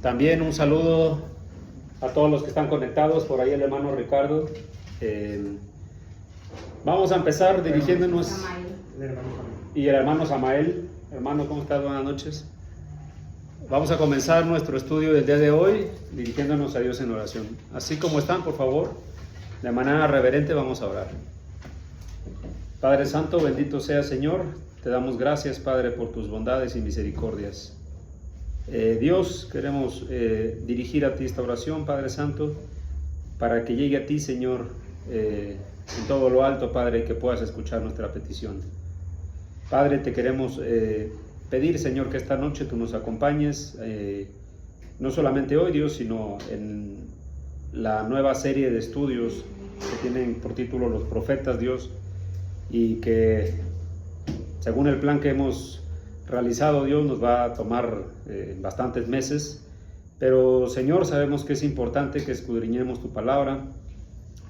También un saludo a todos los que están conectados, por ahí el hermano Ricardo. Vamos a empezar dirigiéndonos, y el hermano Samael. Hermano, ¿cómo estás? Buenas noches. Vamos a comenzar nuestro estudio del día de hoy dirigiéndonos a Dios en oración. Así como están, por favor, de manera reverente vamos a orar. Padre Santo, bendito sea Señor, te damos gracias, Padre, por tus bondades y misericordias. Dios, queremos dirigir a ti esta oración, Padre Santo, para que llegue a ti, Señor, en todo lo alto, Padre, y que puedas escuchar nuestra petición. Padre, te queremos pedir, Señor, que esta noche tú nos acompañes, no solamente hoy, Dios, sino en la nueva serie de estudios que tienen por título Los Profetas, Dios, y que según el plan que hemos realizado, Dios, nos va a tomar bastantes meses, pero Señor, sabemos que es importante que escudriñemos tu palabra,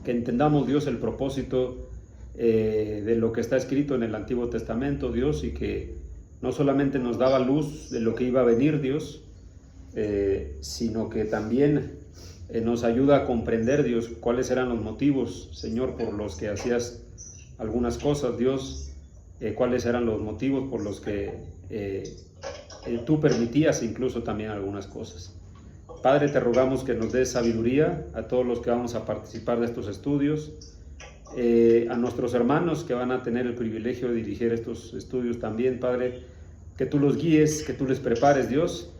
que entendamos, Dios, el propósito de lo que está escrito en el Antiguo Testamento, Dios, y que no solamente nos daba luz de lo que iba a venir, Dios, sino que también nos ayuda a comprender, Dios, cuáles eran los motivos, Señor, por los que hacías algunas cosas, Dios, cuáles eran los motivos por los que tú permitías incluso también algunas cosas. Padre, te rogamos que nos des sabiduría a todos los que vamos a participar de estos estudios, a nuestros hermanos que van a tener el privilegio de dirigir estos estudios también, Padre, que tú los guíes, que tú les prepares, Dios,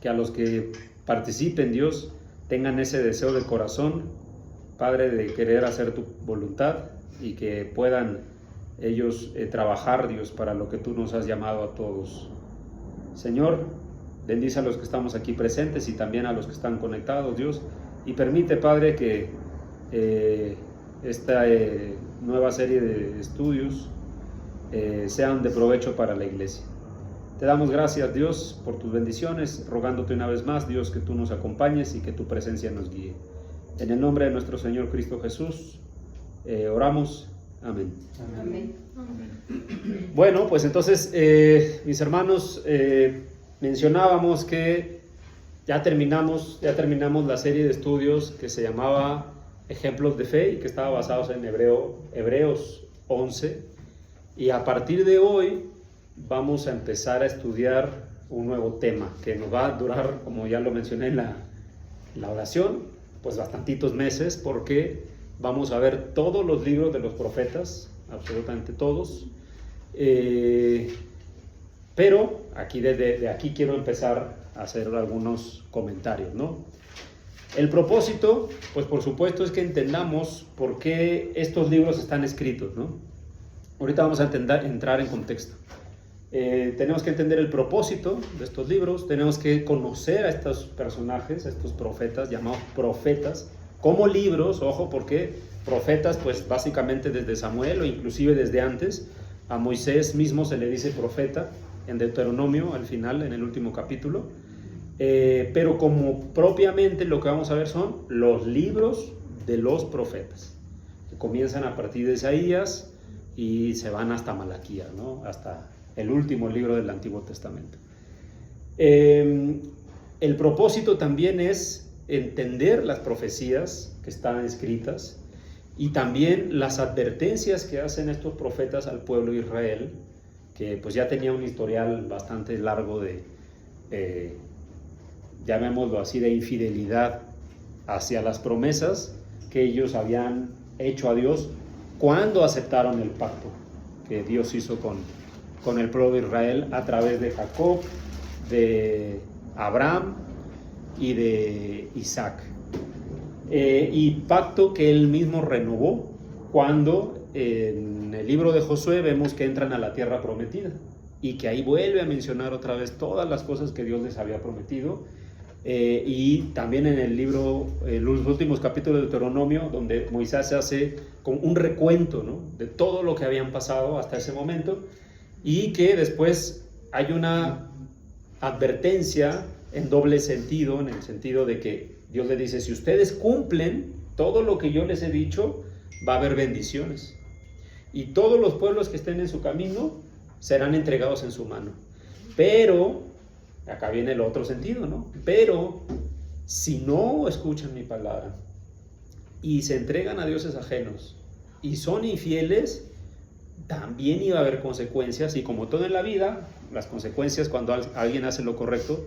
que a los que participen, Dios, tengan ese deseo de corazón, Padre, de querer hacer tu voluntad y que puedan ellos trabajar, Dios, para lo que tú nos has llamado a todos. Señor, bendice a los que estamos aquí presentes y también a los que están conectados, Dios, y permite, Padre, que esta nueva serie de estudios sean de provecho para la iglesia. Te damos gracias, Dios, por tus bendiciones, rogándote una vez más, Dios, que tú nos acompañes y que tu presencia nos guíe. En el nombre de nuestro Señor Cristo Jesús, oramos. Amén. Amén. Bueno, pues entonces, mis hermanos, mencionábamos que ya terminamos la serie de estudios que se llamaba Ejemplos de Fe y que estaba basados en Hebreos 11, y a partir de hoy vamos a empezar a estudiar un nuevo tema que nos va a durar, como ya lo mencioné en la oración, pues bastantitos meses, porque vamos a ver todos los libros de los profetas, absolutamente todos, pero aquí desde aquí quiero empezar a hacer algunos comentarios, ¿no? El propósito, pues por supuesto, es que entendamos por qué estos libros están escritos, ¿no? Ahorita vamos a entrar en contexto. Tenemos que entender el propósito de estos libros, tenemos que conocer a estos personajes, a estos profetas, llamados profetas, como libros, ojo, porque profetas, pues básicamente desde Samuel o inclusive desde antes, a Moisés mismo se le dice profeta, en Deuteronomio, al final, en el último capítulo, pero como propiamente lo que vamos a ver son los libros de los profetas, que comienzan a partir de Isaías y se van hasta Malaquías, ¿no? Hasta el último libro del Antiguo Testamento. El propósito también es entender las profecías que están escritas y también las advertencias que hacen estos profetas al pueblo de Israel, que pues ya tenía un historial bastante largo de, llamémoslo así, de infidelidad hacia las promesas que ellos habían hecho a Dios cuando aceptaron el pacto que Dios hizo con el pueblo de Israel a través de Jacob, de Abraham y de Isaac, y pacto que él mismo renovó cuando en el libro de Josué vemos que entran a la tierra prometida y que ahí vuelve a mencionar otra vez todas las cosas que Dios les había prometido, y también en el libro, los últimos capítulos de Deuteronomio, donde Moisés se hace con un recuento, ¿no?, de todo lo que habían pasado hasta ese momento, y que después hay una advertencia en doble sentido, en el sentido de que Dios le dice: si ustedes cumplen todo lo que yo les he dicho, va a haber bendiciones, y todos los pueblos que estén en su camino serán entregados en su mano, pero Acá viene el otro sentido, ¿no? Pero si no escuchan mi palabra y se entregan a dioses ajenos y son infieles, también iba a haber consecuencias. Y como todo en la vida, las consecuencias cuando alguien hace lo correcto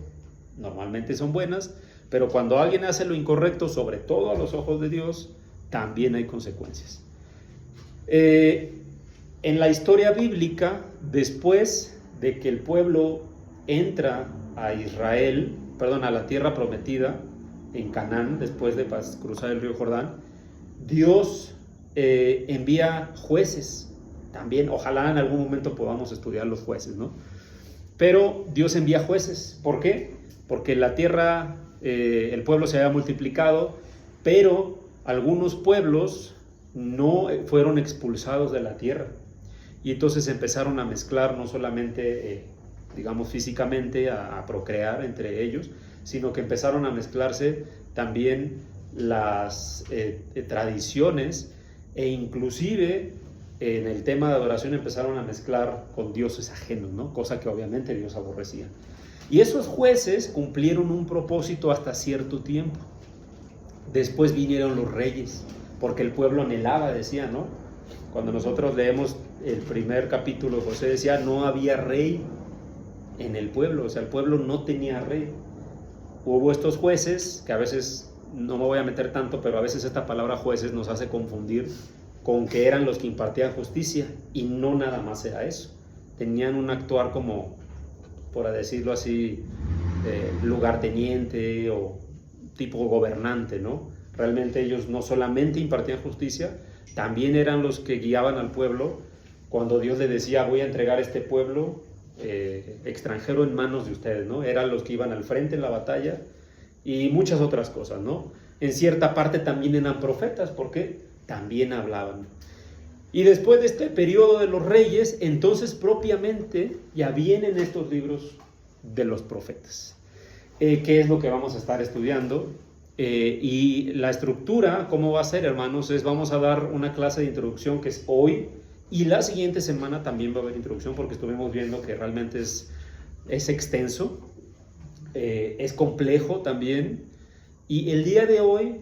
normalmente son buenas, pero cuando alguien hace lo incorrecto, sobre todo a los ojos de Dios, también hay consecuencias. En la historia bíblica, después de que el pueblo entra a a la tierra prometida en Canaán, después de cruzar el río Jordán, Dios envía jueces. También, ojalá en algún momento podamos estudiar los jueces, ¿no? Pero Dios envía jueces. ¿Por qué? Porque la tierra, el pueblo se había multiplicado, pero algunos pueblos no fueron expulsados de la tierra. Y entonces empezaron a mezclar no solamente, digamos, físicamente, a procrear entre ellos, sino que empezaron a mezclarse también las tradiciones, e inclusive en el tema de adoración empezaron a mezclar con dioses ajenos, ¿no? Cosa que obviamente Dios aborrecía. Y esos jueces cumplieron un propósito hasta cierto tiempo. Después vinieron los reyes, porque el pueblo anhelaba, decía, ¿no? Cuando nosotros leemos el primer capítulo, José decía, no había rey en el pueblo, o sea, el pueblo no tenía rey. Hubo estos jueces, que a veces, no me voy a meter tanto, pero a veces esta palabra jueces nos hace confundir con que eran los que impartían justicia, y no nada más era eso. Tenían un actuar como, por decirlo así, lugarteniente o tipo gobernante, ¿no? Realmente ellos no solamente impartían justicia, también eran los que guiaban al pueblo cuando Dios le decía, voy a entregar este pueblo extranjero en manos de ustedes, ¿no? Eran los que iban al frente en la batalla y muchas otras cosas, ¿no? En cierta parte también eran profetas, porque también hablaban. Y después de este periodo de los reyes, entonces propiamente ya vienen estos libros de los profetas, que es lo que vamos a estar estudiando. Y la estructura, ¿cómo va a ser, hermanos? Vamos a dar una clase de introducción que es hoy, y la siguiente semana también va a haber introducción, porque estuvimos viendo que realmente es extenso, es complejo también. Y el día de hoy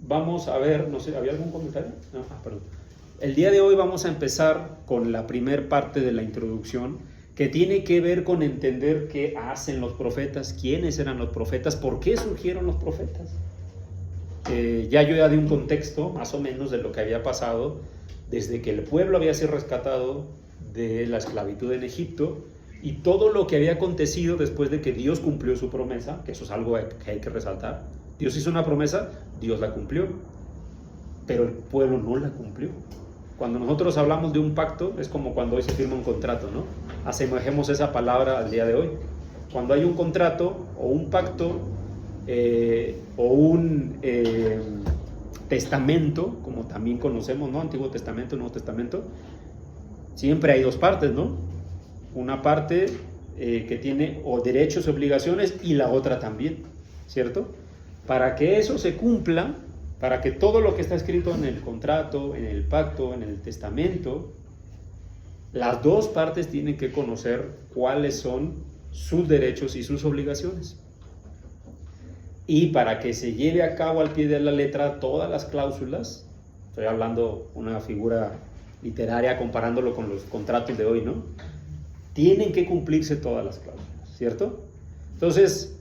vamos a ver, no sé, ¿había algún comentario? No, perdón. El día de hoy vamos a empezar con la primer parte de la introducción, que tiene que ver con entender qué hacen los profetas, quiénes eran los profetas, por qué surgieron los profetas. Ya di un contexto más o menos de lo que había pasado desde que el pueblo había sido rescatado de la esclavitud en Egipto, y todo lo que había acontecido después de que Dios cumplió su promesa, que eso es algo que hay que resaltar. Dios hizo una promesa, Dios la cumplió, pero el pueblo no la cumplió. Cuando nosotros hablamos de un pacto, es como cuando hoy se firma un contrato, ¿no? Asemejemos esa palabra al día de hoy. Cuando hay un contrato o un pacto o un testamento, como también conocemos, ¿no? Antiguo Testamento, Nuevo Testamento, siempre hay dos partes, ¿no? Una parte que tiene o derechos y obligaciones, y la otra también, ¿cierto? Para que eso se cumpla, para que todo lo que está escrito en el contrato, en el pacto, en el testamento, las dos partes tienen que conocer cuáles son sus derechos y sus obligaciones. Y para que se lleve a cabo al pie de la letra todas las cláusulas, estoy hablando una figura literaria comparándolo con los contratos de hoy, ¿no? Tienen que cumplirse todas las cláusulas, ¿cierto? Entonces,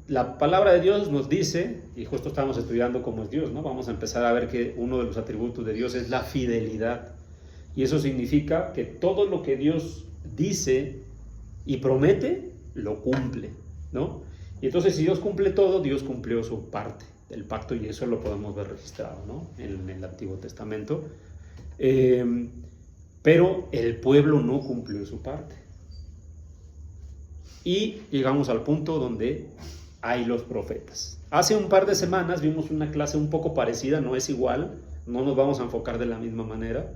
la palabra de Dios nos dice, y justo estamos estudiando cómo es Dios, ¿no? Vamos a empezar a ver que uno de los atributos de Dios es la fidelidad. Y eso significa que todo lo que Dios dice y promete, lo cumple, ¿no? Y entonces, si Dios cumple todo, Dios cumplió su parte del pacto, y eso lo podemos ver registrado, ¿no? En el Antiguo Testamento. Pero el pueblo no cumplió su parte. Y llegamos al punto donde hay los profetas. Hace un par de semanas vimos una clase un poco parecida, no es igual, no nos vamos a enfocar de la misma manera.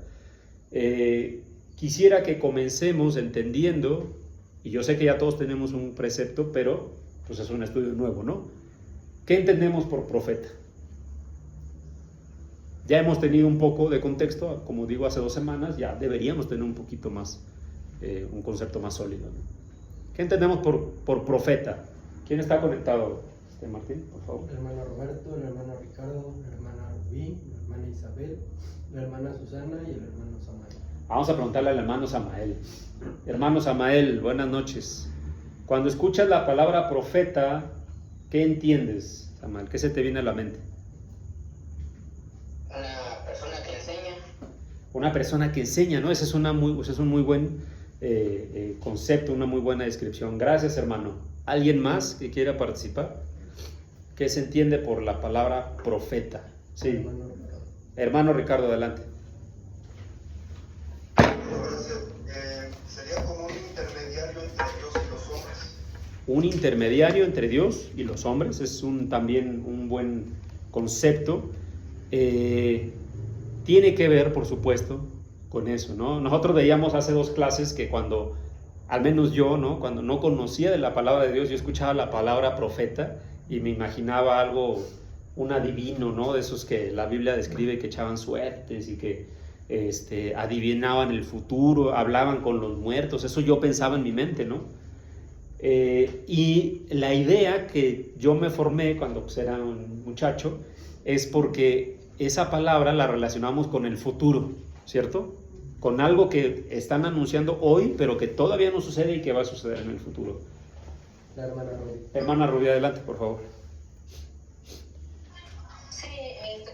Quisiera que comencemos entendiendo, y yo sé que ya todos tenemos un precepto, pero pues es un estudio nuevo, ¿no? ¿Qué entendemos por profeta? Ya hemos tenido un poco de contexto, como digo, hace 2 semanas, ya deberíamos tener un poquito más, un concepto más sólido, ¿no? ¿Qué entendemos por profeta? ¿Quién está conectado? Martín, por favor. El hermano Roberto, el hermano Ricardo, la hermana Rubí, la hermana Isabel, la hermana Susana y el hermano Samael. Vamos a preguntarle al hermano Samael. Hermano Samael, buenas noches. Cuando escuchas la palabra profeta, ¿qué entiendes, Samael? ¿Qué se te viene a la mente? Una persona que enseña. Una persona que enseña, ¿no? Ese es un muy buen concepto, una muy buena descripción. Gracias, hermano. ¿Alguien más que quiera participar? ¿Qué se entiende por la palabra profeta? Sí. Hermano Ricardo, adelante. Sería como un intermediario entre Dios y los hombres. Un intermediario entre Dios y los hombres es también un buen concepto. Tiene que ver, por supuesto, con eso, ¿no? Nosotros veíamos hace 2 clases que cuando, al menos yo, ¿no? Cuando no conocía de la palabra de Dios, yo escuchaba la palabra profeta y me imaginaba algo, un adivino, ¿no? De esos que la Biblia describe que echaban suertes y que adivinaban el futuro, hablaban con los muertos. Eso yo pensaba en mi mente, ¿no? Y la idea que yo me formé cuando era un muchacho es porque esa palabra la relacionamos con el futuro, ¿cierto? Con algo que están anunciando hoy, pero que todavía no sucede y que va a suceder en el futuro. La hermana Rubí. Hermana Rubí, adelante, por favor. Sí,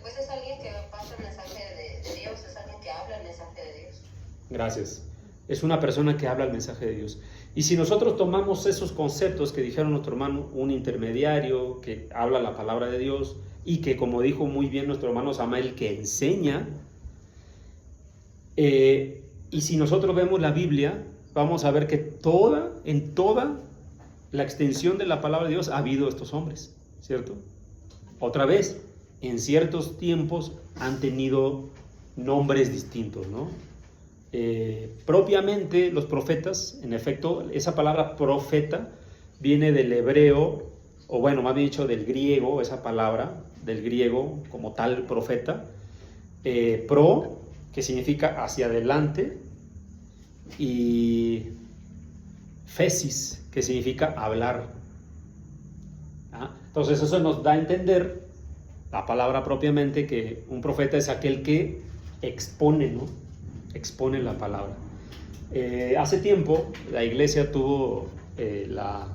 pues es alguien que pasa el mensaje de Dios, es alguien que habla el mensaje de Dios. Gracias. Es una persona que habla el mensaje de Dios. Y si nosotros tomamos esos conceptos que dijeron nuestro hermano, un intermediario que habla la palabra de Dios y que, como dijo muy bien nuestro hermano Samael, que enseña, y si nosotros vemos la Biblia, vamos a ver que en toda la extensión de la palabra de Dios ha habido estos hombres, ¿cierto? Otra vez, en ciertos tiempos han tenido nombres distintos, ¿no? Propiamente los profetas, en efecto, esa palabra profeta viene del hebreo, o bueno, más bien dicho del griego, esa palabra del griego como tal profeta, pro, que significa hacia adelante, y fesis, que significa hablar. Entonces eso nos da a entender la palabra propiamente que un profeta es aquel que expone, ¿no? Expone la palabra. Hace tiempo la iglesia tuvo la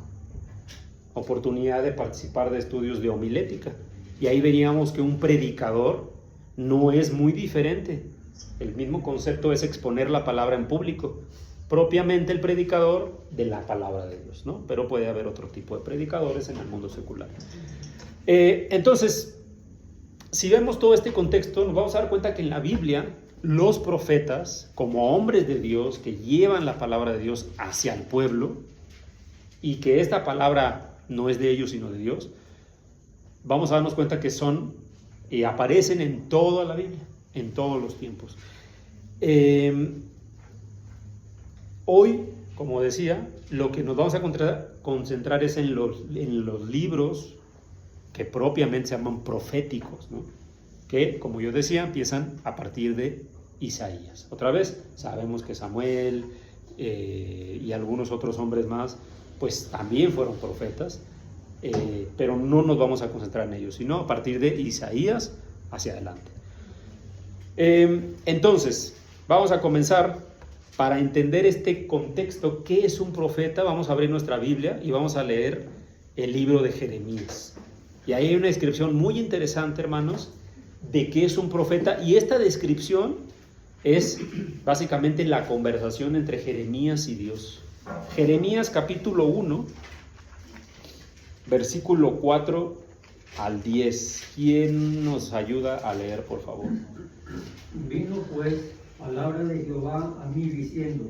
oportunidad de participar de estudios de homilética y ahí veíamos que un predicador no es muy diferente. El mismo concepto es exponer la palabra en público. Propiamente el predicador de la palabra de Dios, ¿no? Pero puede haber otro tipo de predicadores en el mundo secular. Entonces, si vemos todo este contexto, nos vamos a dar cuenta que en la Biblia los profetas, como hombres de Dios que llevan la palabra de Dios hacia el pueblo, y que esta palabra no es de ellos sino de Dios, vamos a darnos cuenta que son y aparecen en toda la Biblia, en todos los tiempos. Hoy, como decía, lo que nos vamos a concentrar es en los libros que propiamente se llaman proféticos, ¿no? Que, como yo decía, empiezan a partir de Isaías. Otra vez, sabemos que Samuel y algunos otros hombres más, pues también fueron profetas, pero no nos vamos a concentrar en ellos, sino a partir de Isaías hacia adelante. Entonces, vamos a comenzar para entender este contexto. ¿Qué es un profeta? Vamos a abrir nuestra Biblia y vamos a leer el libro de Jeremías. Y ahí hay una descripción muy interesante, hermanos, de qué es un profeta, y esta descripción es básicamente la conversación entre Jeremías y Dios. Jeremías capítulo 1, versículo 4 al 10. ¿Quién nos ayuda a leer, por favor? Vino pues palabra de Jehová a mí diciendo: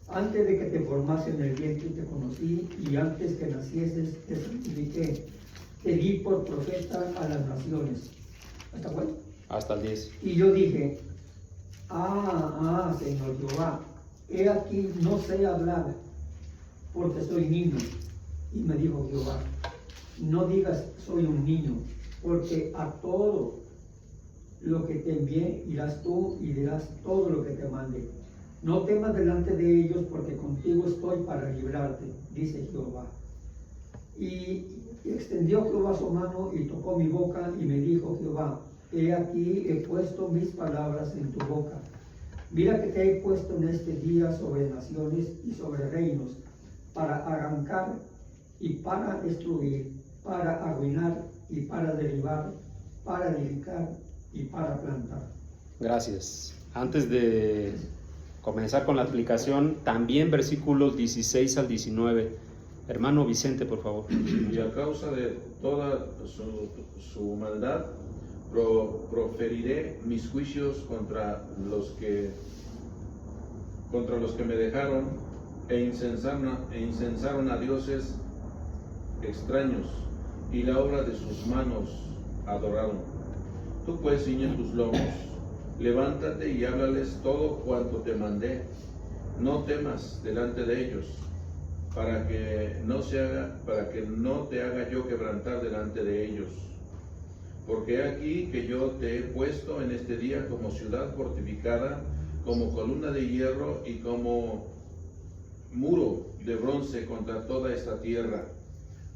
antes de que te formase en el vientre te conocí, y antes que nacieses te santifiqué, te di por profeta a las naciones. ¿Hasta cuál? Hasta el 10. Y yo dije: Señor Jehová, he aquí no sé hablar, porque soy niño. Y me dijo Jehová: no digas soy un niño, porque a todo lo que te envié irás tú y dirás todo lo que te mande. No temas delante de ellos, porque contigo estoy para librarte, dice Jehová. Y extendió Jehová su mano y tocó mi boca, y me dijo Jehová: he aquí, he puesto mis palabras en tu boca. Mira que te he puesto en este día sobre naciones y sobre reinos, para arrancar y para destruir, para arruinar y para derribar, para edificar y para plantar. Gracias. Antes de comenzar con la aplicación, también versículos 16 al 19. Hermano Vicente, por favor. Y a causa de toda su maldad, proferiré mis juicios contra los que me dejaron e incensaron a dioses extraños, y la obra de sus manos adoraron. Tú pues ciñe tus lomos, levántate y háblales todo cuanto te mandé. No temas delante de ellos, para que no te haga yo quebrantar delante de ellos. Porque he aquí que yo te he puesto en este día como ciudad fortificada, como columna de hierro y como muro de bronce contra toda esta tierra,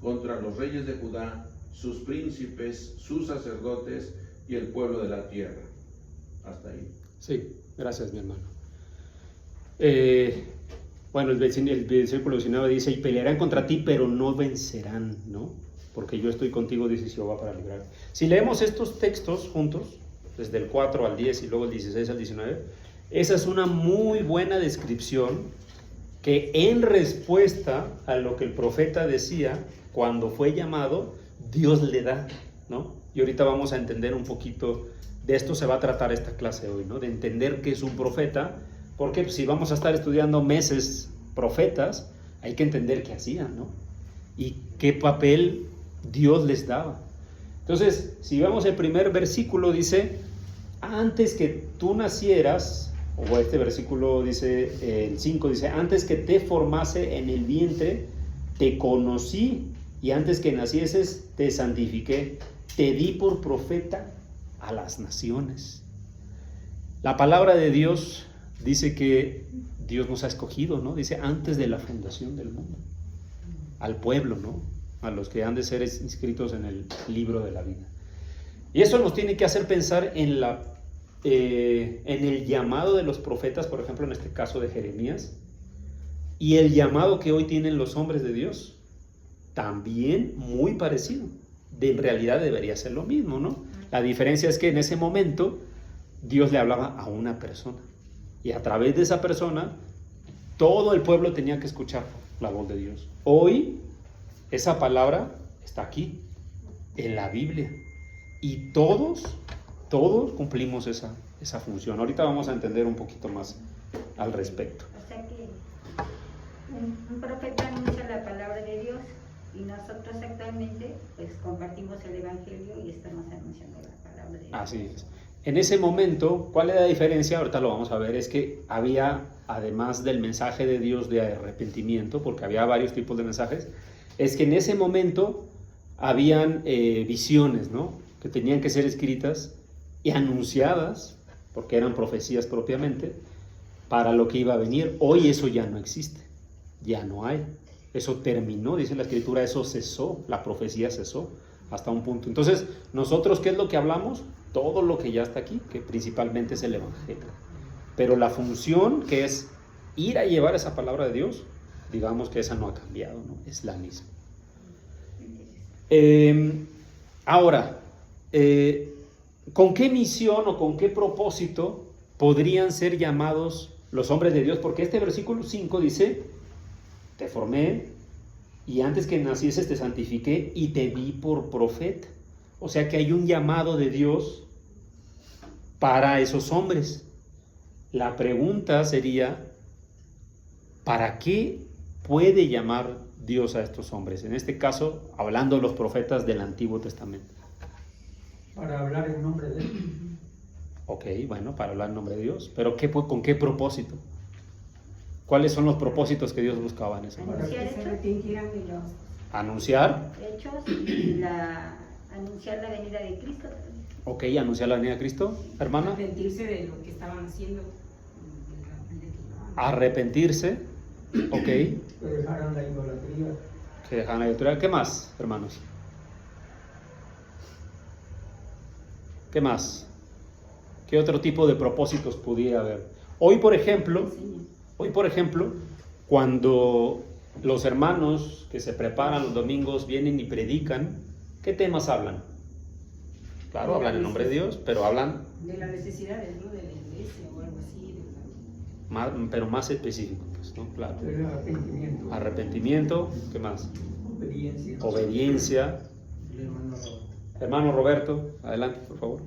contra los reyes de Judá, sus príncipes, sus sacerdotes y el pueblo de la tierra. Hasta ahí. Sí, gracias, mi hermano. Bueno, el versículo 19 dice: y pelearán contra ti, pero no vencerán, ¿no? Porque yo estoy contigo, dice Jehová, para librarte. Si leemos estos textos juntos, desde el 4 al 10 y luego el 16 al 19, esa es una muy buena descripción que, en respuesta a lo que el profeta decía cuando fue llamado, Dios le da, ¿no? Y ahorita vamos a entender un poquito de esto. Se va a tratar esta clase hoy, ¿no? De entender qué es un profeta, porque si vamos a estar estudiando meses profetas, hay que entender qué hacían, ¿no? Y qué papel Dios les daba. Entonces, si vemos el primer versículo, dice: antes que tú nacieras, o este versículo dice, el 5 dice: antes que te formase en el vientre, te conocí, y antes que nacieses, te santifiqué, te di por profeta a las naciones. La palabra de Dios dice que Dios nos ha escogido, ¿no? Dice: antes de la fundación del mundo, al pueblo, ¿no? A los que han de ser inscritos en el libro de la vida. Y eso nos tiene que hacer pensar en el llamado de los profetas, por ejemplo, en este caso de Jeremías, y el llamado que hoy tienen los hombres de Dios, también muy parecido. En realidad debería ser lo mismo, ¿no? La diferencia es que en ese momento Dios le hablaba a una persona, y a través de esa persona todo el pueblo tenía que escuchar la voz de Dios. Hoy esa palabra está aquí, en la Biblia, y todos cumplimos esa función. Ahorita vamos a entender un poquito más al respecto. O sea que un profeta anuncia la palabra de Dios, y nosotros actualmente pues compartimos el evangelio y estamos anunciando la palabra de Dios. Así es. En ese momento, ¿cuál es la diferencia? Ahorita lo vamos a ver. Es que había, además del mensaje de Dios de arrepentimiento, porque había varios tipos de mensajes, es que en ese momento habían visiones, ¿no? Que tenían que ser escritas y anunciadas, porque eran profecías propiamente, para lo que iba a venir. Hoy eso ya no existe, ya no hay. Eso terminó, dice la Escritura, eso cesó, la profecía cesó hasta un punto. Entonces, nosotros, ¿qué es lo que hablamos? Todo lo que ya está aquí, que principalmente es el Evangelio. Pero la función, que es ir a llevar esa palabra de Dios, digamos que esa no ha cambiado, ¿no? Es la misma. Ahora, ¿con qué misión o con qué propósito podrían ser llamados los hombres de Dios? Porque este versículo 5 dice: te formé y antes que nacieses te santifiqué y te di por profeta. O sea que hay un llamado de Dios para esos hombres. La pregunta sería: ¿para qué puede llamar Dios a estos hombres? En este caso, hablando de los profetas del Antiguo Testamento. Para hablar en nombre de Él. Ok, bueno, para hablar en nombre de Dios. Pero ¿con qué propósito? ¿Cuáles son los propósitos que Dios buscaba en ese momento? Anunciar se arrepintieran de los Anunciar. hechos y anunciar la venida de Cristo. Ok, anunciar la venida de Cristo, hermana. arrepentirse de lo que estaban haciendo. arrepentirse, ok, Que dejaran la idolatría. que dejaran la idolatría. ¿Qué más, hermanos? ¿Qué más? ¿Qué otro tipo de propósitos pudiera haber? Hoy, por ejemplo, cuando los hermanos que se preparan los domingos vienen y predican, ¿qué temas hablan? Claro, hablan en nombre de Dios, pero hablan De las necesidades, ¿no? De la iglesia o algo así. pero más específico, pues, ¿no? Claro. El arrepentimiento. Arrepentimiento, ¿qué más? Obediencia. Obediencia. El hermano Roberto. Hermano Roberto, adelante, por favor.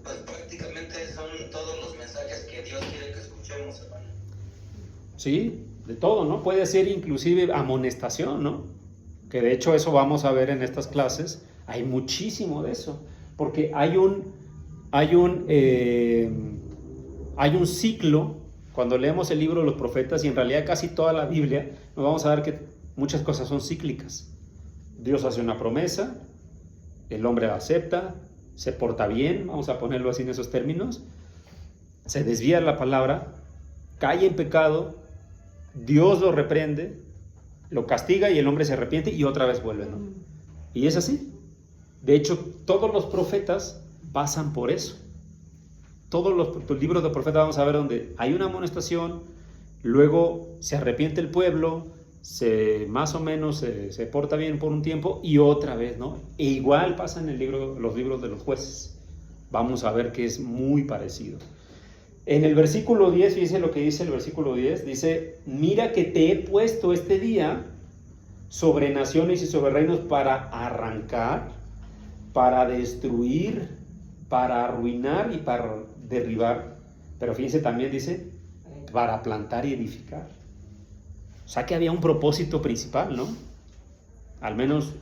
Pues prácticamente son todos los mensajes que Dios quiere que escuchemos, hermano. Sí, de todo, ¿no? Puede ser inclusive amonestación, ¿no? Que de hecho eso vamos a ver en estas clases. Hay muchísimo de eso, porque hay un ciclo. Cuando leemos el libro de los profetas, y en realidad casi toda la Biblia, nos vamos a dar que muchas cosas son cíclicas. Dios hace una promesa, el hombre la acepta, se porta bien, vamos a ponerlo así en esos términos, se desvía la palabra, cae en pecado, Dios lo reprende, lo castiga y el hombre se arrepiente y otra vez vuelve, ¿no? Y es así. De hecho, todos los profetas pasan por eso. Todos los libros de profetas vamos a ver donde hay una amonestación, luego se arrepiente el pueblo, más o menos se porta bien por un tiempo y otra vez, ¿no? E igual pasa en los libros de los jueces. Vamos a ver que es muy parecido. En el versículo 10, fíjense lo que dice el versículo 10, dice: mira que te he puesto este día sobre naciones y sobre reinos para arrancar, para destruir, para arruinar y para derribar. Pero fíjense también dice, para plantar y edificar. O sea que había un propósito principal, ¿no? Al menos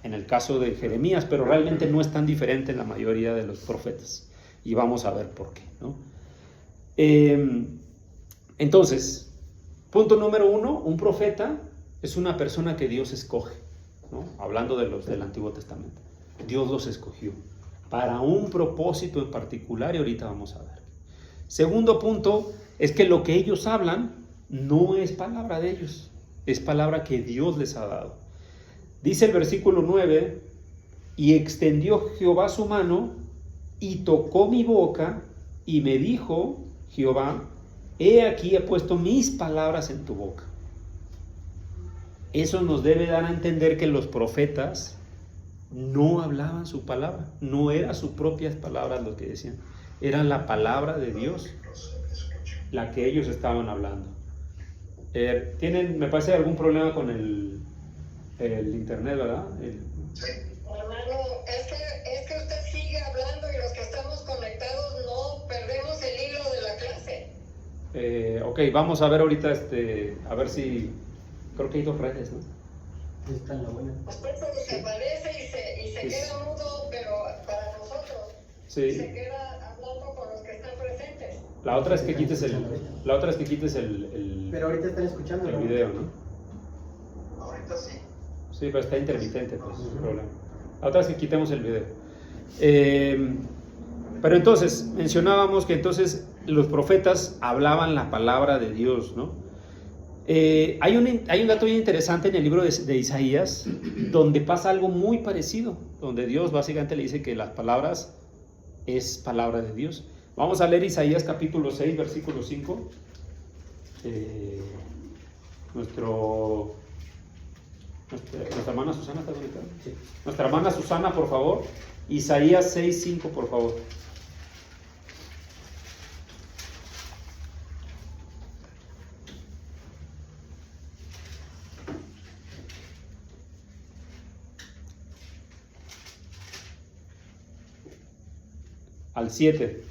en el caso de Jeremías, pero realmente no es tan diferente en la mayoría de los profetas. Y vamos a ver por qué, ¿no? Entonces, punto número 1, un profeta es una persona que Dios escoge, ¿no? Hablando de los del Antiguo Testamento. Dios los escogió para un propósito en particular y ahorita vamos a ver. Segundo punto es que lo que ellos hablan no es palabra de ellos, es palabra que Dios les ha dado. Dice el versículo 9: y extendió Jehová su mano y tocó mi boca y me dijo Jehová: he aquí he puesto mis palabras en tu boca. Eso nos debe dar a entender que los profetas no hablaban su palabra, no eran sus propias palabras lo que decían, era la palabra de Dios la que ellos estaban hablando. ¿Tienen, me parece, algún problema con el internet, verdad? Sí. Hermano, es que usted sigue hablando y los que estamos conectados no perdemos el hilo de la clase. Ok, vamos a ver ahorita, a ver si, creo que hay 2 redes, ¿no? Está en la buena. Usted se aparece y se queda mudo, pero para nosotros Sí. se queda hablando con los que están presentes. La otra es que quites el Pero ahorita están escuchando, el ¿no? video, ¿no? Ahorita sí. Sí, pero está intermitente, pues, es el problema. La otra es que quitemos el video. Pero entonces, mencionábamos que entonces los profetas hablaban la palabra de Dios, ¿no? Hay un dato bien interesante en el libro de Isaías, donde pasa algo muy parecido, donde Dios básicamente le dice que las palabras es palabra de Dios. Vamos a leer Isaías capítulo 6, versículo 5. Nuestra hermana Susana está conectada. Sí. Nuestra hermana Susana, por favor. Isaías 6, 5, por favor. Al 7.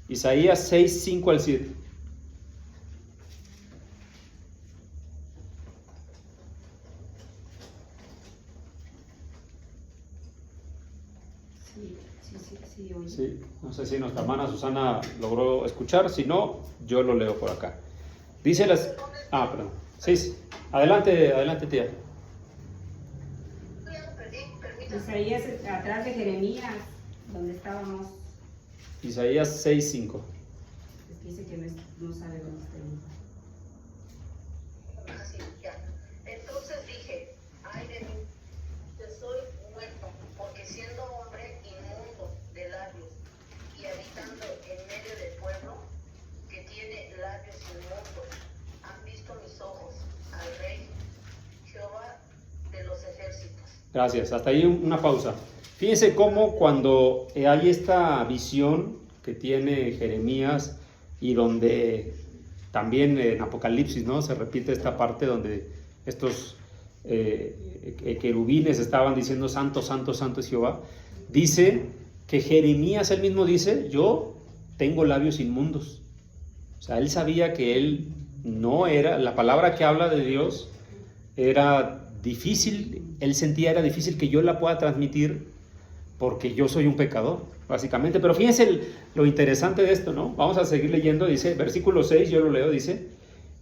Isaías 6, 5 al 7. Sí, oye. Sí, no sé si nuestra hermana Susana logró escuchar, si no, yo lo leo por acá. Dice las... Ah, perdón. Sí. Adelante, tía. Isaías atrás de Jeremías, donde estábamos. Isaías 6, 5. dice que no sabe dónde está el hijo. Así, ya. Entonces dije, ay de mí, que soy muerto, porque siendo hombre inmundo de labios y habitando en medio del pueblo que tiene labios inmundos, han visto mis ojos al Rey Jehová de los ejércitos. Gracias, hasta ahí una pausa. Fíjense cómo cuando hay esta visión que tiene Jeremías y donde también en Apocalipsis, ¿no?, se repite esta parte donde estos querubines estaban diciendo santo, santo, santo es Jehová. Dice que Jeremías él mismo dice, yo tengo labios inmundos. O sea, él sabía que él no era, la palabra que habla de Dios era difícil, él sentía era difícil que yo la pueda transmitir porque yo soy un pecador, básicamente. Pero fíjense lo interesante de esto, ¿no? Vamos a seguir leyendo, dice, versículo 6, yo lo leo, dice,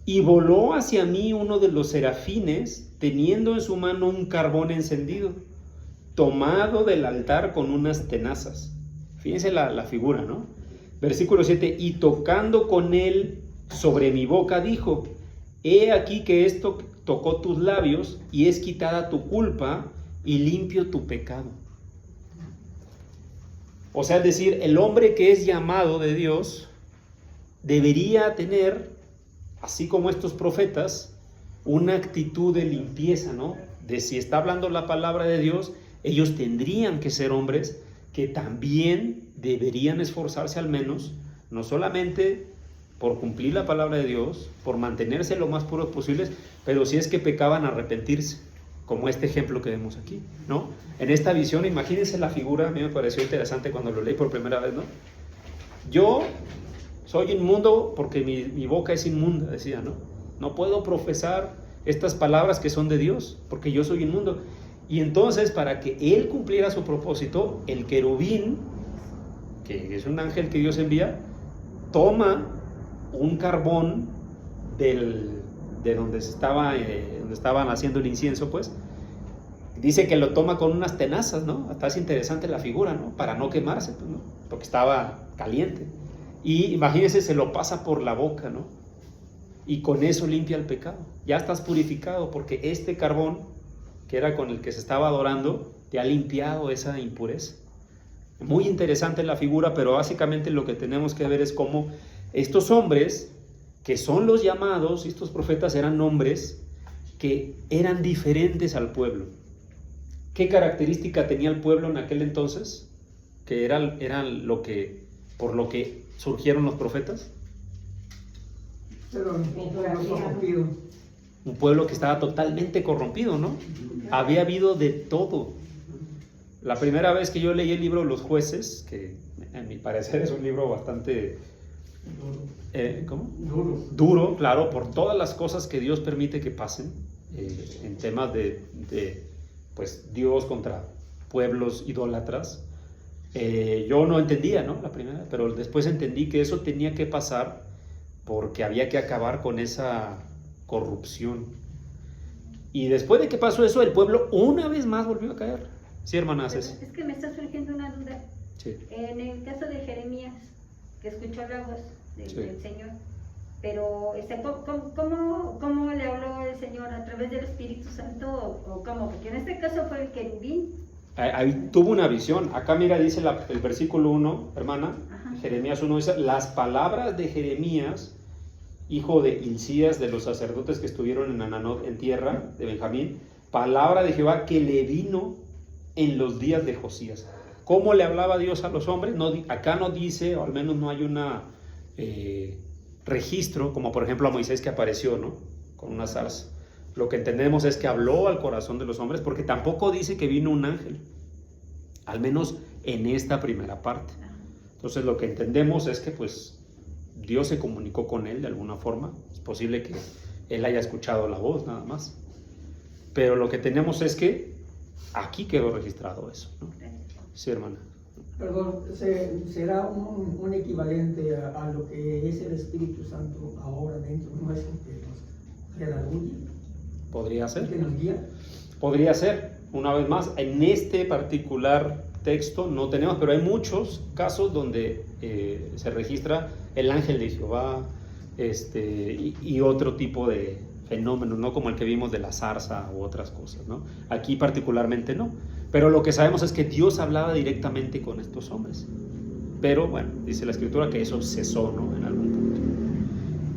y voló hacia mí uno de los serafines, teniendo en su mano un carbón encendido, tomado del altar con unas tenazas. Fíjense la figura, ¿no? Versículo 7, y tocando con él sobre mi boca dijo, he aquí que esto tocó tus labios y es quitada tu culpa y limpio tu pecado. O sea, es decir, el hombre que es llamado de Dios debería tener, así como estos profetas, una actitud de limpieza, ¿no? De si está hablando la palabra de Dios, ellos tendrían que ser hombres que también deberían esforzarse al menos, no solamente por cumplir la palabra de Dios, por mantenerse lo más puros posibles, pero si es que pecaban, arrepentirse, como este ejemplo que vemos aquí, ¿no? En esta visión, imagínense la figura, a mí me pareció interesante cuando lo leí por primera vez, ¿no? Yo soy inmundo porque mi boca es inmunda, decía, ¿no? No puedo profesar estas palabras que son de Dios, porque yo soy inmundo. Y entonces, para que él cumpliera su propósito, el querubín, que es un ángel que Dios envía, toma un carbón de donde estaban haciendo el incienso, pues, dice que lo toma con unas tenazas, ¿no? Hasta es interesante la figura, ¿no? Para no quemarse, pues, ¿no? Porque estaba caliente. Y imagínense, se lo pasa por la boca, ¿no? Y con eso limpia el pecado. Ya estás purificado porque este carbón, que era con el que se estaba adorando, te ha limpiado esa impureza. Muy interesante la figura, pero básicamente lo que tenemos que ver es cómo estos hombres, que son los llamados, estos profetas eran hombres que eran diferentes al pueblo. ¿Qué característica tenía el pueblo en aquel entonces? Que eran por lo que surgieron los profetas. Pero un pueblo corrompido. Un pueblo que estaba totalmente corrompido, ¿no? Había habido de todo. La primera vez que yo leí el libro Los Jueces, que en mi parecer es un libro bastante duro, claro, por todas las cosas que Dios permite que pasen en temas de pues Dios contra pueblos idólatras. Yo no entendía, ¿no? La primera, pero después entendí que eso tenía que pasar porque había que acabar con esa corrupción. Y después de que pasó eso, el pueblo una vez más volvió a caer. Sí, hermanas. Es que me está surgiendo una duda. Sí. En el caso de Jeremías, que escuchó la voz del Señor, pero ¿cómo le habló el Señor? ¿A través del Espíritu Santo o cómo? Porque en este caso fue el querubín. Ahí tuvo una visión. Acá mira, dice el versículo 1, hermana. Ajá. Jeremías 1 dice, las palabras de Jeremías, hijo de Hilcías, de los sacerdotes que estuvieron en Ananot, en tierra de Benjamín, palabra de Jehová que le vino en los días de Josías. ¿Cómo le hablaba Dios a los hombres? No, acá no dice, o al menos no hay un registro, como por ejemplo a Moisés que apareció, ¿no? Con una zarza. Lo que entendemos es que habló al corazón de los hombres, porque tampoco dice que vino un ángel, al menos en esta primera parte. Entonces lo que entendemos es que pues Dios se comunicó con él de alguna forma. Es posible que él haya escuchado la voz nada más, pero lo que tenemos es que aquí quedó registrado eso, ¿no? Sí, hermana. Perdón, ¿será un equivalente a lo que es el Espíritu Santo ahora dentro nuestro, que nos redarguye? Podría ser. ¿Que nos guía? Podría ser. Una vez más, en este particular texto no tenemos, pero hay muchos casos donde se registra el ángel de Jehová, y otro tipo de fenómenos, no como el que vimos de la zarza u otras cosas, ¿no? Aquí particularmente no, pero lo que sabemos es que Dios hablaba directamente con estos hombres, pero bueno, dice la escritura que eso cesó, ¿no? En algún punto.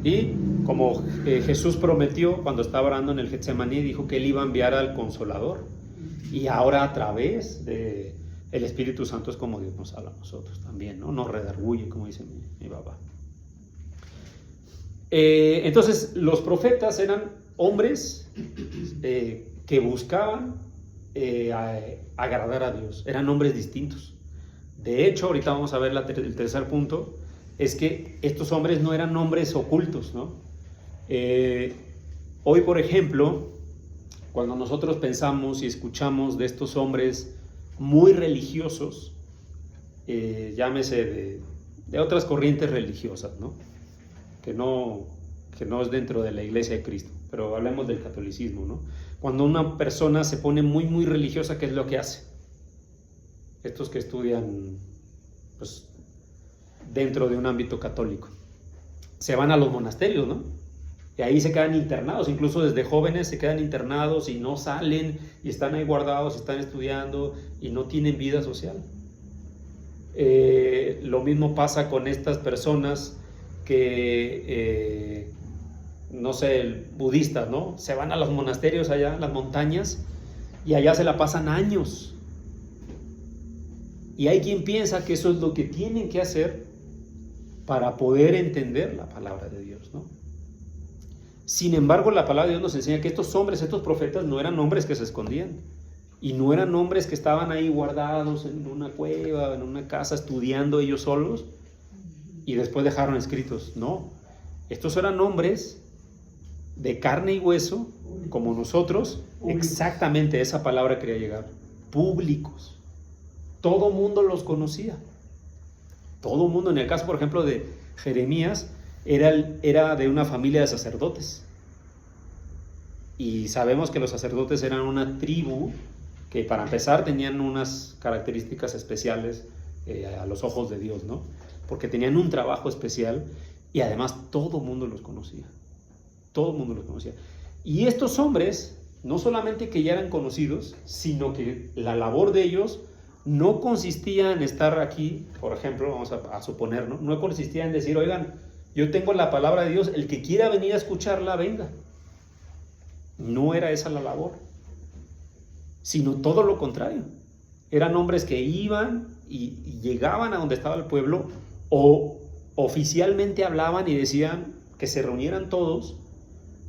Y como Jesús prometió cuando estaba orando en el Getsemaní, dijo que Él iba a enviar al Consolador, y ahora a través de el Espíritu Santo es como Dios nos habla a nosotros también, ¿no? Nos redarguye, como dice mi papá. Entonces los profetas eran hombres que buscaban agradar a Dios, eran hombres distintos. De hecho, ahorita vamos a ver el tercer punto, es que estos hombres no eran hombres ocultos, ¿no? Hoy, por ejemplo, cuando nosotros pensamos y escuchamos de estos hombres muy religiosos, llámese de otras corrientes religiosas, ¿no? Que no es dentro de la Iglesia de Cristo, pero hablemos del catolicismo, ¿no? Cuando una persona se pone muy, muy religiosa, ¿qué es lo que hace? Estos que estudian, pues, dentro de un ámbito católico, se van a los monasterios, ¿no? Y ahí se quedan internados, incluso desde jóvenes se quedan internados y no salen, y están ahí guardados, están estudiando y no tienen vida social. Lo mismo pasa con estas personas que, no sé, budistas, ¿no? Se van a los monasterios allá, a las montañas, y allá se la pasan años. Y hay quien piensa que eso es lo que tienen que hacer para poder entender la palabra de Dios, ¿no? Sin embargo, la palabra de Dios nos enseña que estos hombres, estos profetas, no eran hombres que se escondían, y no eran hombres que estaban ahí guardados en una cueva, en una casa, estudiando ellos solos, y después dejaron escritos. No, estos eran hombres de carne y hueso, como nosotros. Exactamente, esa palabra quería llegar. Públicos. Todo mundo los conocía. Todo mundo. En el caso, por ejemplo, de Jeremías, era de una familia de sacerdotes. Y sabemos que los sacerdotes eran una tribu que, para empezar, tenían unas características especiales a los ojos de Dios, ¿no? Porque tenían un trabajo especial, y además todo el mundo los conocía. Todo el mundo los conocía. Y estos hombres, no solamente que ya eran conocidos, sino que la labor de ellos no consistía en estar aquí, por ejemplo, vamos a suponer, ¿no? No consistía en decir, oigan, yo tengo la palabra de Dios, el que quiera venir a escucharla, venga. No era esa la labor, sino todo lo contrario. Eran hombres que iban y llegaban a donde estaba el pueblo, o oficialmente hablaban y decían que se reunieran todos,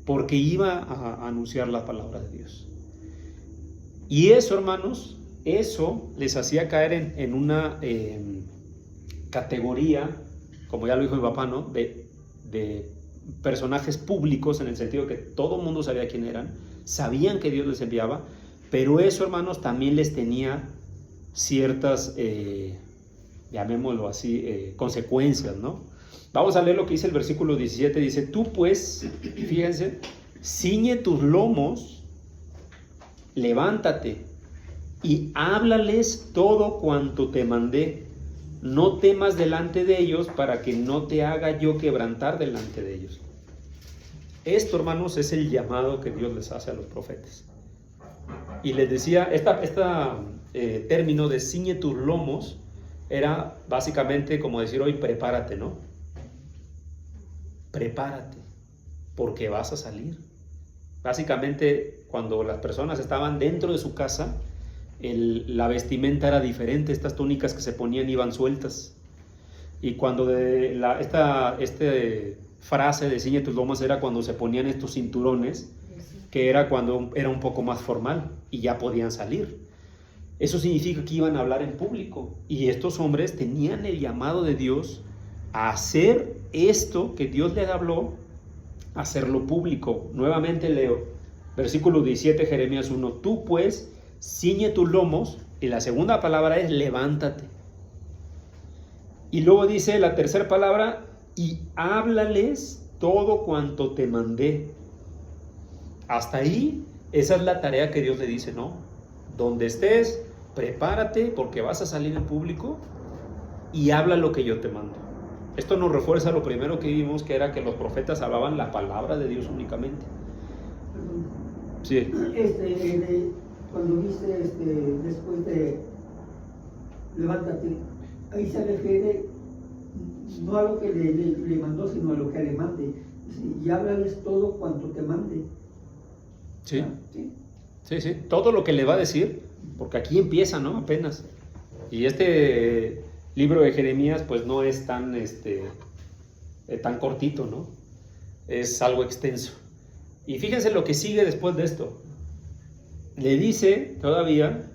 porque iba a anunciar la palabra de Dios. Y eso, hermanos, eso les hacía caer en una categoría, como ya lo dijo mi papá, ¿no? De personajes públicos, en el sentido que todo el mundo sabía quién eran, sabían que Dios les enviaba, pero eso, hermanos, también les tenía ciertas, llamémoslo así, consecuencias, ¿no? Vamos a leer lo que dice el versículo 17, dice, tú pues, fíjense, ciñe tus lomos, levántate y háblales todo cuanto te mandé. No temas delante de ellos, para que no te haga yo quebrantar delante de ellos. Esto, hermanos, es el llamado que Dios les hace a los profetas. Y les decía, término de ciñe tus lomos era básicamente como decir hoy, prepárate, ¿no? Prepárate, porque vas a salir. Básicamente, cuando las personas estaban dentro de su casa, la vestimenta era diferente. Estas túnicas que se ponían iban sueltas. Y cuando esta frase de ciñe tus lomos era cuando se ponían estos cinturones, que era cuando era un poco más formal y ya podían salir. Eso significa que iban a hablar en público, y estos hombres tenían el llamado de Dios a hacer esto que Dios les habló, a hacerlo público. Nuevamente leo, versículo 17, Jeremías 1, tú pues ciñe tus lomos, y la segunda palabra es levántate. Y luego dice la tercera palabra, y háblales todo cuanto te mandé. Hasta ahí, esa es la tarea que Dios le dice, ¿no? Donde estés, prepárate porque vas a salir en público y habla lo que yo te mando. Esto nos refuerza lo primero que vimos, que era que los profetas hablaban la palabra de Dios únicamente. Sí. Cuando dice después de levántate, ahí se refiere no a lo que le mandó, sino a lo que le mande. Y háblales todo cuanto te mande. Sí. Sí. Todo lo que le va a decir, porque aquí empieza, ¿no? Apenas. Y este libro de Jeremías, pues no es tan cortito, ¿no? Es algo extenso. Y fíjense lo que sigue después de esto. Le dice todavía,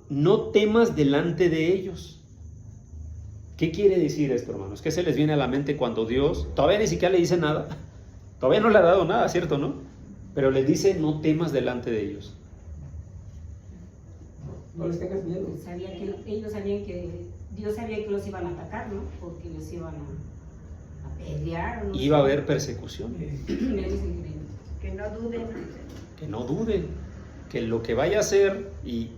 no temas delante de ellos. ¿Qué quiere decir esto, hermanos? ¿Qué se les viene a la mente cuando Dios todavía ni siquiera le dice nada? Todavía no le ha dado nada, ¿cierto, no? Pero les dice, no temas delante de ellos. No les tengas miedo. Ellos sabían que Dios sabía que los iban a atacar, ¿no? Porque los iban a pelear. No Iba a haber persecución. Que no duden. Que no duden. Que lo que vaya a hacer, y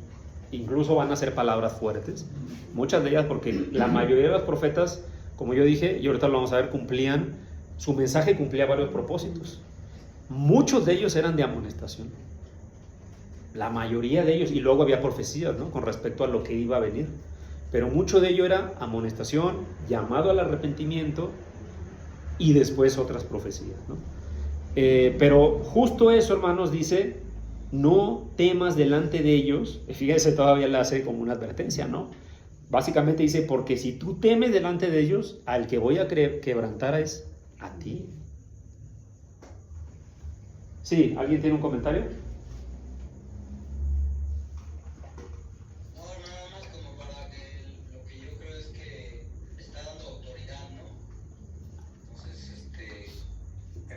incluso van a ser palabras fuertes, muchas de ellas, porque la mayoría de los profetas, como yo dije, y ahorita lo vamos a ver, su mensaje cumplía varios propósitos. Muchos de ellos eran de amonestación. La mayoría de ellos, y luego había profecías, ¿no? Con respecto a lo que iba a venir. Pero mucho de ello era amonestación, llamado al arrepentimiento y después otras profecías, ¿no? Pero justo eso, hermanos, dice, no temas delante de ellos. Fíjense, todavía le hace como una advertencia, ¿no? Básicamente dice, porque si tú temes delante de ellos, al que voy a quebrantar es a ti. Sí, ¿alguien tiene un comentario? No, nada más como para que lo que yo creo es que está dando autoridad, ¿no? Entonces, que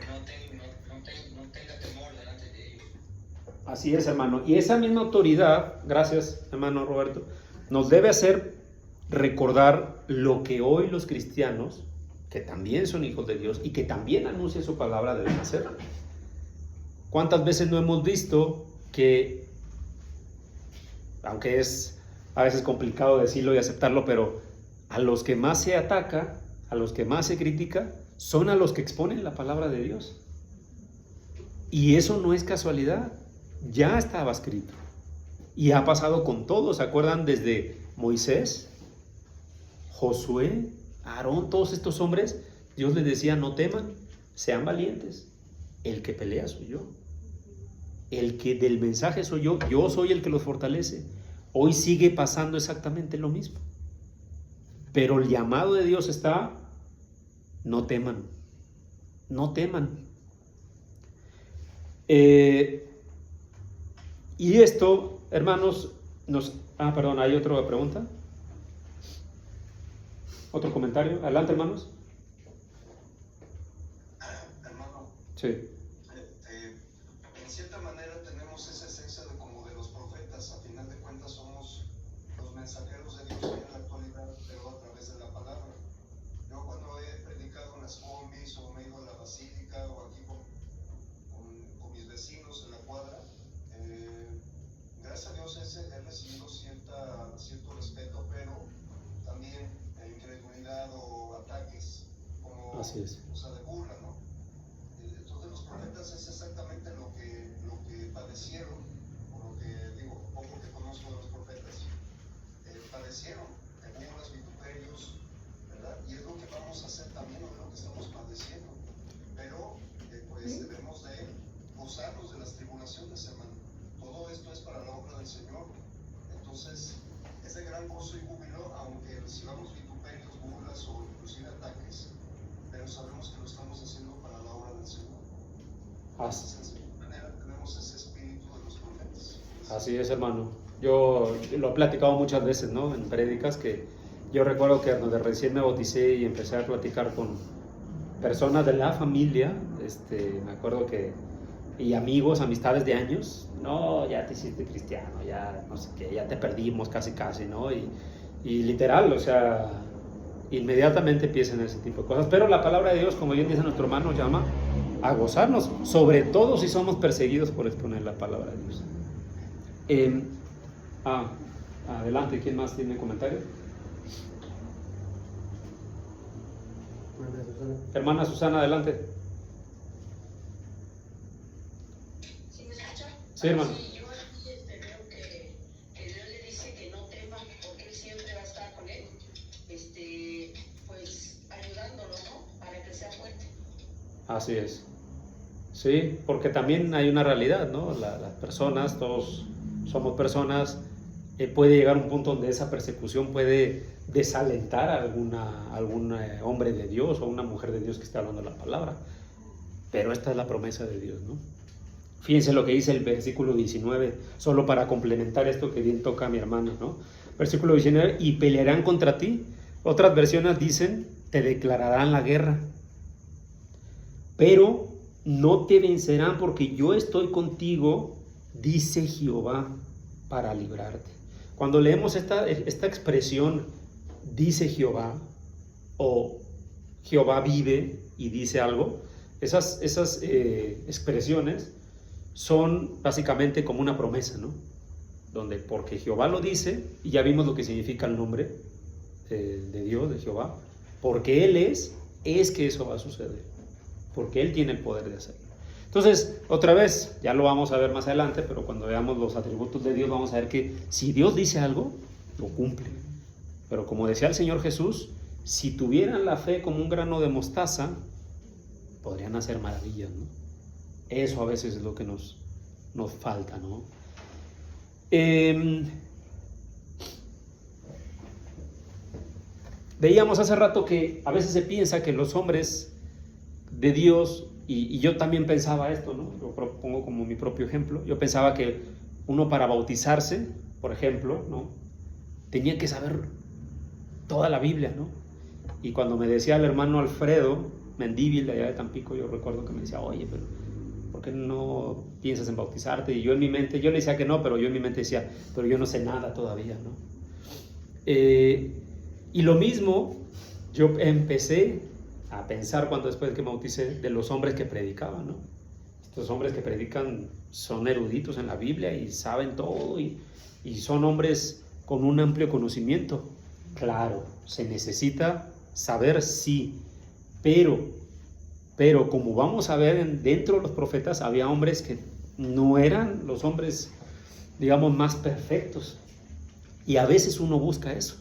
no tenga temor delante de ellos. Así es, hermano. Y esa misma autoridad, gracias, hermano Roberto, nos debe hacer recordar lo que hoy los cristianos, que también son hijos de Dios y que también anuncian su palabra, deben hacer. ¿Cuántas veces no hemos visto que, aunque es a veces complicado decirlo y aceptarlo, pero a los que más se ataca, a los que más se critica, son a los que exponen la palabra de Dios? Y eso no es casualidad, ya estaba escrito. Y ha pasado con todos, ¿se acuerdan? Desde Moisés, Josué, Aarón, todos estos hombres, Dios les decía, no teman, sean valientes. El que pelea soy yo. El que del mensaje soy yo soy el que los fortalece. Hoy sigue pasando exactamente lo mismo. Pero el llamado de Dios está, no teman, no teman. Y esto, hermanos, perdón, ¿hay otra pregunta? ¿Otro comentario? Adelante, hermanos. Hermano, Sí. En cierta manera tenemos esa esencia de como de los profetas. A final de cuentas somos los mensajeros de Dios en la actualidad, pero a través de la palabra. Yo cuando he predicado en las combis o me he ido a la basílica o aquí con mis vecinos en la cuadra, gracias a Dios he recibido cierto respeto, pero también incredulidad o ataques como, Así es. o sea, de burla, ¿no? Entonces los profetas es exactamente lo que padecieron, por lo que digo, poco que conozco de los profetas, padecieron burlas, vituperios, ¿verdad? Y es lo que vamos a hacer también, es lo que estamos padeciendo, pero pues debemos de gozarnos de las tribulaciones, hermano. Todo esto es para la obra del Señor. Entonces es de gran gozo y júbilo, aunque recibamos vituperios, burlas o inclusive ataques, pero sabemos que lo estamos haciendo para la obra del Señor. Entonces, de alguna manera tenemos ese espíritu de los profetas. Así es, hermano. Yo lo he platicado muchas veces, ¿no? En prédicas, que yo recuerdo que donde recién me bauticé y empecé a platicar con personas de la familia, me acuerdo que, y amigos, amistades de años, no, ya te hiciste cristiano, ya no sé qué, ya te perdimos casi, ¿no? Y literal, o sea, inmediatamente empiezan ese tipo de cosas. Pero la palabra de Dios, como bien dice nuestro hermano, llama a gozarnos, sobre todo si somos perseguidos por exponer la palabra de Dios. Adelante, ¿quién más tiene comentario? Hermana Susana, adelante. ¿Sí me escucha? Sí, hermano. Sí, yo aquí veo que Dios le dice que no tema porque Él siempre va a estar con él, pues ayudándolo, ¿no? Para que sea fuerte. Así es. Sí, porque también hay una realidad, ¿no? Las personas, todos somos personas, puede llegar un punto donde esa persecución puede desalentar a algún hombre de Dios o una mujer de Dios que está hablando la palabra. Pero esta es la promesa de Dios, ¿no? Fíjense lo que dice el versículo 19, solo para complementar esto que bien toca a mi hermana, ¿no? Versículo 19, y pelearán contra ti. Otras versiones dicen, te declararán la guerra. Pero no te vencerán porque yo estoy contigo, dice Jehová, para librarte. Cuando leemos esta expresión, dice Jehová, o Jehová vive y dice algo, esas expresiones son básicamente como una promesa, ¿no? Donde porque Jehová lo dice, y ya vimos lo que significa el nombre de Dios, de Jehová, porque Él es que eso va a suceder, porque Él tiene el poder de hacerlo. Entonces, otra vez, ya lo vamos a ver más adelante, pero cuando veamos los atributos de Dios vamos a ver que si Dios dice algo, lo cumple. Pero como decía el Señor Jesús, si tuvieran la fe como un grano de mostaza, podrían hacer maravillas, ¿no? Eso a veces es lo que nos falta, ¿no? Veíamos hace rato que a veces se piensa que los hombres de Dios, y yo también pensaba esto, ¿no? Yo pongo como mi propio ejemplo. Yo pensaba que uno para bautizarse, por ejemplo, ¿no? Tenía que saber toda la Biblia, ¿no? Y cuando me decía el hermano Alfredo Mendívil de allá de Tampico, yo recuerdo que me decía, oye, pero ¿por qué no piensas en bautizarte? Y yo en mi mente, yo le decía que no, pero yo en mi mente decía, pero yo no sé nada todavía, ¿no? Y lo mismo, yo empecé a pensar cuando después que me bauticé de los hombres que predicaban, ¿no? Estos hombres que predican son eruditos en la Biblia y saben todo y son hombres con un amplio conocimiento. Claro, se necesita saber, sí, pero como vamos a ver dentro de los profetas, había hombres que no eran los hombres, digamos, más perfectos. Y a veces uno busca eso.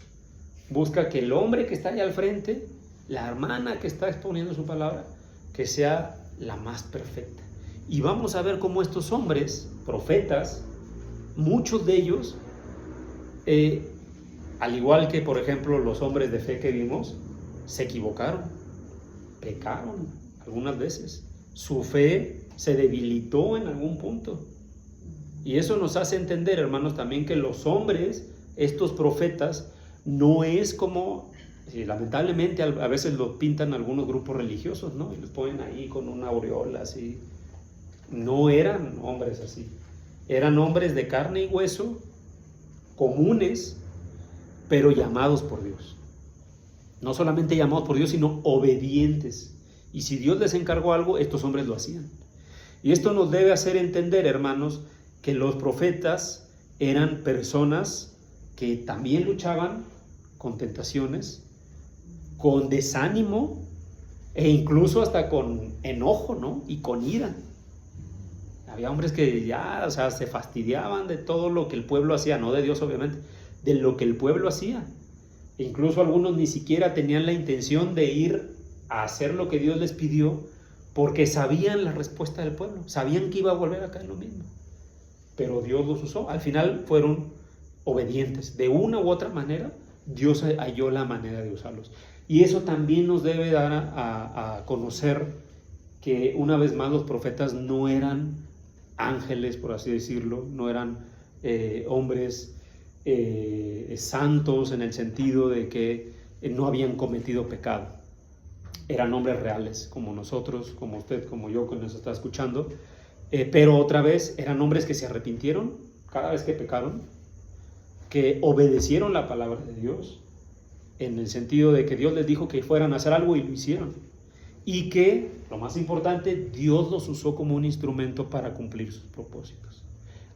Busca que el hombre que está allá al frente, la hermana que está exponiendo su palabra, que sea la más perfecta. Y vamos a ver cómo estos hombres, profetas, muchos de ellos, al igual que por ejemplo los hombres de fe que vimos, se equivocaron, pecaron algunas veces. Su fe se debilitó en algún punto. Y eso nos hace entender, hermanos, también que los hombres, estos profetas, no es como, lamentablemente a veces los pintan algunos grupos religiosos, ¿no? Y los ponen ahí con una aureola así. No eran hombres así. Eran hombres de carne y hueso, comunes, pero llamados por Dios. No solamente llamados por Dios, sino obedientes. Y si Dios les encargó algo, estos hombres lo hacían. Y esto nos debe hacer entender, hermanos, que los profetas eran personas que también luchaban con tentaciones, con desánimo e incluso hasta con enojo, ¿no? Y con ira. Había hombres que ya, o sea, se fastidiaban de todo lo que el pueblo hacía, no de Dios obviamente, de lo que el pueblo hacía. E incluso algunos ni siquiera tenían la intención de ir a hacer lo que Dios les pidió porque sabían la respuesta del pueblo, sabían que iba a volver a caer lo mismo. Pero Dios los usó, al final fueron obedientes. De una u otra manera, Dios halló la manera de usarlos. Y eso también nos debe dar a conocer que una vez más los profetas no eran ángeles, por así decirlo, no eran hombres santos en el sentido de que no habían cometido pecado. Eran hombres reales, como nosotros, como usted, como yo, que nos está escuchando. Pero otra vez, eran hombres que se arrepintieron cada vez que pecaron, que obedecieron la palabra de Dios, en el sentido de que Dios les dijo que fueran a hacer algo y lo hicieron. Y que, lo más importante, Dios los usó como un instrumento para cumplir sus propósitos.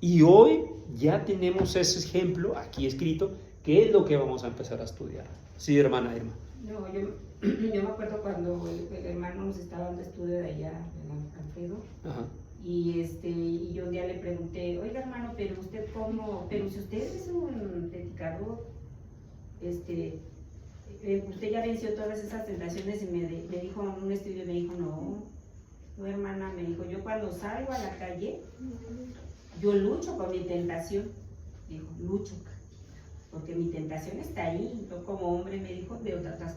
Y hoy ya tenemos ese ejemplo aquí escrito, que es lo que vamos a empezar a estudiar. Sí, hermana Irma. No, yo me acuerdo cuando el hermano nos estaba dando estudio de allá, de Alfredo, Ajá. y yo un día le pregunté, oiga hermano, pero usted cómo, pero si usted es un predicador, usted ya venció todas esas tentaciones, y me dijo en un estudio, me dijo, no hermana, me dijo, yo cuando salgo a la calle, yo lucho con mi tentación, dijo, lucho, porque mi tentación está ahí. Yo como hombre, me dijo, veo otras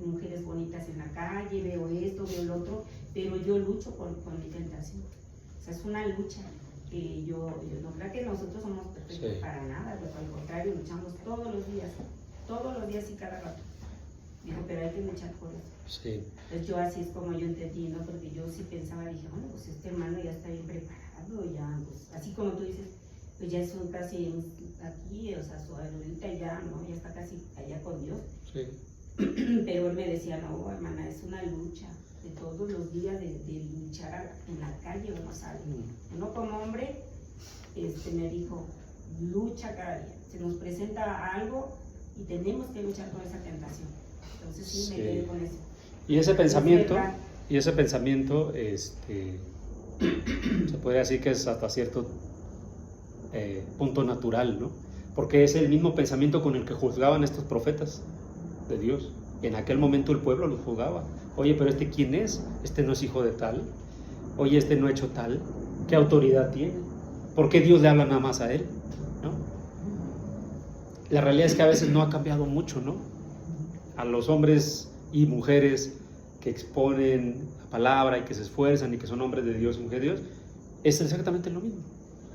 mujeres bonitas en la calle, veo esto, veo lo otro, pero yo lucho con mi tentación. O sea, es una lucha que yo no creo que nosotros somos perfectos, sí, para nada, pero al contrario, luchamos todos los días y cada rato. Dijo, pero hay que luchar por eso. Sí. Entonces yo así es como yo entendí, ¿no? Porque yo sí pensaba, dije, bueno, pues este hermano ya está bien preparado, ya, pues, así como tú dices, pues ya son casi aquí, o sea, su ahorita ya, ¿no? Ya está casi allá con Dios. Sí. Pero él me decía, no, hermana, es una lucha de todos los días, de luchar en la calle, uno sale. Uno como hombre, me dijo, lucha cada día. Se nos presenta algo y tenemos que luchar con esa tentación. Entonces sí, me quedé con eso. Y ese pensamiento, se puede decir que es hasta cierto punto natural, ¿no? Porque es el mismo pensamiento con el que juzgaban estos profetas de Dios. En aquel momento el pueblo los juzgaba. Oye, pero ¿quién es? No es hijo de tal. Oye, no ha hecho tal. ¿Qué autoridad tiene? ¿Por qué Dios le habla nada más a él? ¿No? La realidad es que a veces no ha cambiado mucho, ¿no? A los hombres y mujeres que exponen la palabra y que se esfuerzan y que son hombres de Dios y mujeres de Dios, es exactamente lo mismo.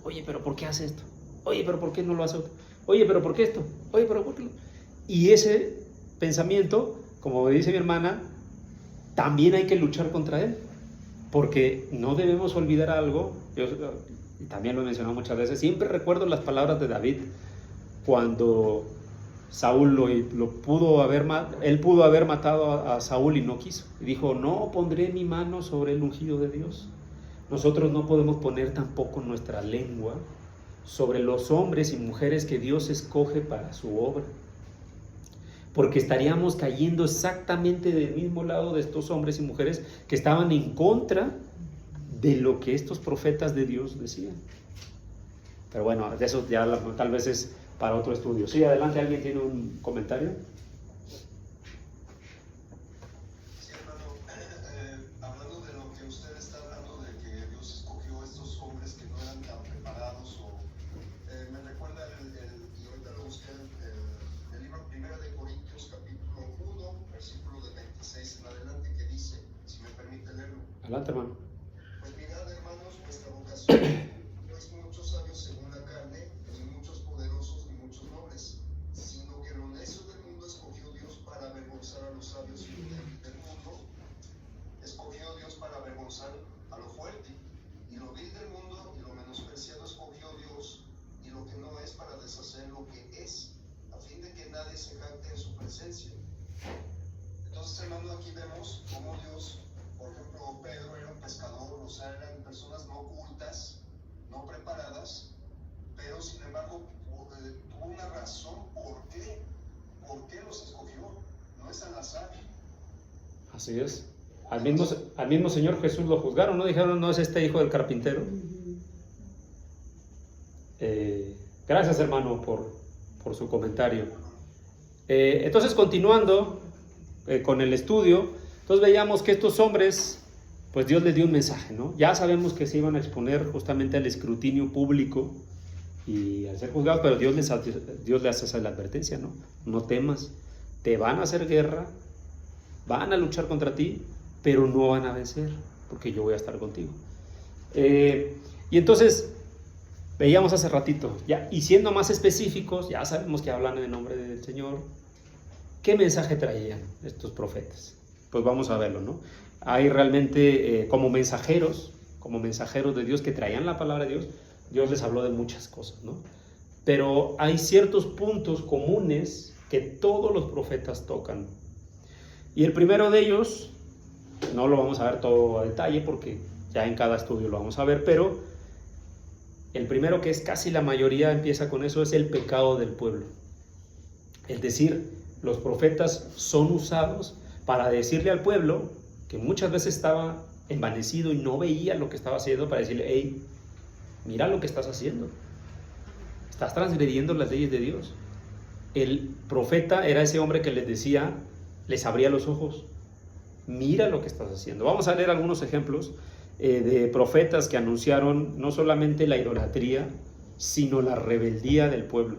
Oye, pero ¿por qué hace esto? Oye, pero ¿por qué no lo hace otro? Oye, pero ¿por qué esto? Oye, pero ¿por qué? Y ese pensamiento, como dice mi hermana, también hay que luchar contra él, porque no debemos olvidar algo. Yo también lo he mencionado muchas veces, siempre recuerdo las palabras de David cuando Saúl él pudo haber matado a Saúl y no quiso. Y dijo, no pondré mi mano sobre el ungido de Dios. Nosotros no podemos poner tampoco nuestra lengua sobre los hombres y mujeres que Dios escoge para su obra, porque estaríamos cayendo exactamente del mismo lado de estos hombres y mujeres que estaban en contra de lo que estos profetas de Dios decían. Pero bueno, de eso ya tal vez es para otro estudio. Sí, adelante, ¿alguien tiene un comentario? Sí, hermano, hablando de lo que usted está hablando, de que Dios escogió a estos hombres que no eran tan preparados, me recuerda y ahorita lo busqué, el libro 1 de Corintios capítulo 1, versículo de 26 en adelante, que dice, si me permite leerlo. Adelante, hermano. Pues mirad, hermanos, vuestra vocación no es muchos sabios según la carne, ni muchos poderosos, ni muchos nobles, sino que lo necio del mundo escogió Dios para avergonzar a los sabios del mundo, escogió Dios para avergonzar a lo fuerte, y lo vil del mundo y lo menospreciado escogió Dios, y lo que no es para deshacer lo que es, a fin de que nadie se jacte en su presencia. Entonces, hermano, aquí vemos cómo Dios, por ejemplo, Pedro era un pescador, o sea, eran personas no cultas, no preparadas, pero sin embargo tuvo una razón por qué los escogió, no es al azar. Así es. Al mismo Señor Jesús lo juzgaron, ¿no? Dijeron, no es hijo del carpintero. Gracias, hermano, por su comentario. Entonces, continuando con el estudio, entonces veíamos que estos hombres, pues Dios les dio un mensaje, ¿no? Ya sabemos que se iban a exponer justamente al escrutinio público y al ser juzgados, pero Dios les hace esa advertencia, ¿no? No temas, te van a hacer guerra, van a luchar contra ti, pero no van a vencer, porque yo voy a estar contigo. Y entonces, veíamos hace ratito, ya, y siendo más específicos, ya sabemos que hablan en el nombre del Señor. ¿Qué mensaje traían estos profetas? Pues vamos a verlo, ¿no? Hay realmente como mensajeros de Dios que traían la palabra de Dios, Dios les habló de muchas cosas, ¿no? Pero hay ciertos puntos comunes que todos los profetas tocan. Y el primero de ellos, no lo vamos a ver todo a detalle porque ya en cada estudio lo vamos a ver, pero El primero, que es casi la mayoría, empieza con eso, es el pecado del pueblo. Es decir, los profetas son usados para decirle al pueblo, que muchas veces estaba envanecido y no veía lo que estaba haciendo, para decirle: hey, mira lo que estás haciendo, estás transgrediendo las leyes de Dios. El profeta era ese hombre que les decía, les abría los ojos: mira lo que estás haciendo. Vamos a leer algunos ejemplos de profetas que anunciaron no solamente la idolatría, sino la rebeldía del pueblo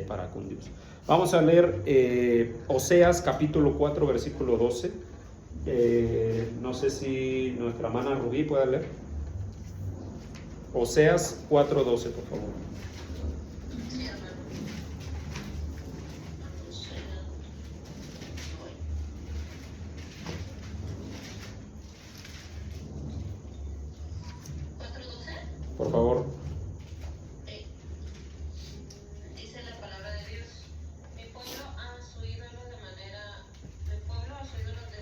para con Dios. Vamos a leer Oseas capítulo 4 versículo 12. No sé si nuestra hermana Rubí puede leer. Oseas 4:12, por favor. Sí, hermano. ¿4:12? Por favor. Dice la palabra de Dios: mi pueblo a su ídolo de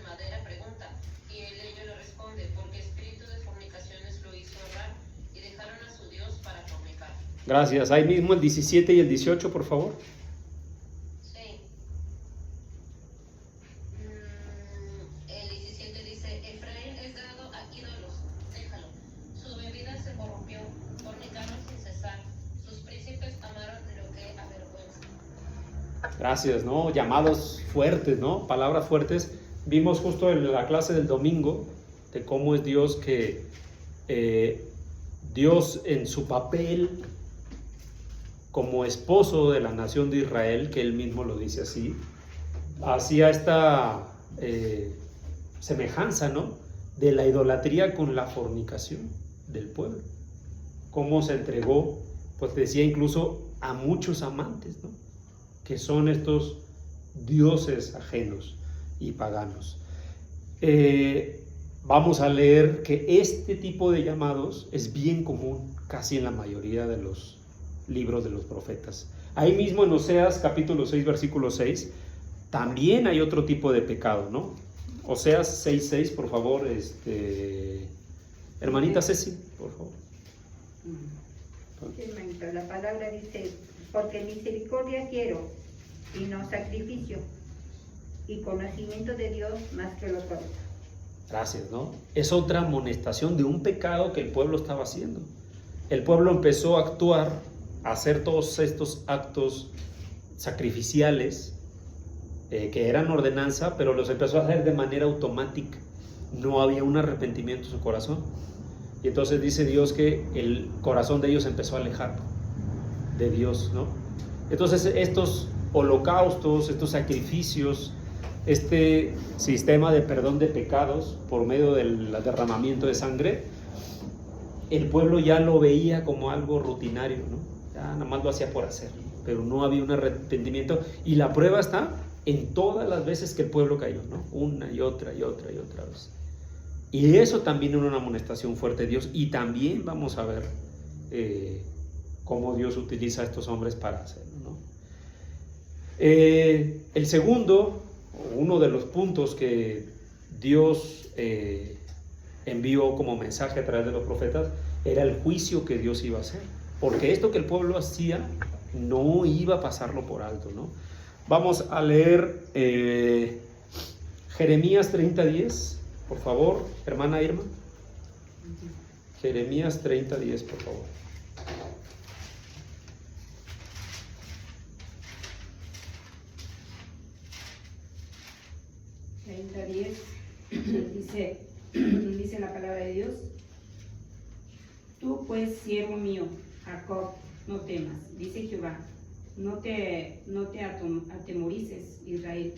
madera pregunta, y ello le responde, porque espíritu de fornicaciones lo hizo errar, y dejaron a su Dios para fornicar. Gracias. Ahí mismo el 17 y el 18, por favor. Sí. El 17 dice: Efraín es dado a ídolos, déjalo. Su bebida se corrompió, fornicaron sin cesar. Sus príncipes amaron lo que avergüenza. Gracias, ¿no? Llamados fuertes, ¿no? Palabras fuertes. Vimos justo en la clase del domingo de cómo es Dios, que Dios en su papel como esposo de la nación de Israel, que él mismo lo dice así, hacía esta semejanza, ¿no? De la idolatría con la fornicación del pueblo. Cómo se entregó, pues decía, incluso a muchos amantes, ¿no? Que son estos dioses ajenos y paganos. Vamos a leer que este tipo de llamados es bien común casi en la mayoría de los libros de los profetas. Ahí mismo en Oseas capítulo 6 versículo 6 también hay otro tipo de pecado, ¿no? Oseas 6:6, por favor, hermanita Ceci, por favor. Sí, hermanito, la palabra dice: porque misericordia quiero y no sacrificio, y conocimiento de Dios más que los hombres. Gracias, ¿no? Es otra amonestación de un pecado que el pueblo estaba haciendo. El pueblo empezó a actuar, a hacer todos estos actos sacrificiales que eran ordenanza, pero los empezó a hacer de manera automática. No había un arrepentimiento en su corazón. Y entonces dice Dios que el corazón de ellos empezó a alejar de Dios, ¿no? Entonces estos holocaustos, estos sacrificios, este sistema de perdón de pecados por medio del derramamiento de sangre, el pueblo ya lo veía como algo rutinario, ¿no? Ya nada más lo hacía por hacer, pero no había un arrepentimiento, y la prueba está en todas las veces que el pueblo cayó, ¿no? Una y otra y otra y otra vez. Y eso también era una amonestación fuerte de Dios, y también vamos a ver cómo Dios utiliza a estos hombres para hacerlo, ¿no? El segundo, uno de los puntos que Dios envió como mensaje a través de los profetas, era el juicio que Dios iba a hacer, porque esto que el pueblo hacía no iba a pasarlo por alto, ¿no? Vamos a leer Jeremías 30:10, por favor, hermana Irma. Jeremías 30:10, por favor. Dice la palabra de Dios: tú pues, siervo mío, Jacob, no temas, dice Jehová, no te atemorices, Israel,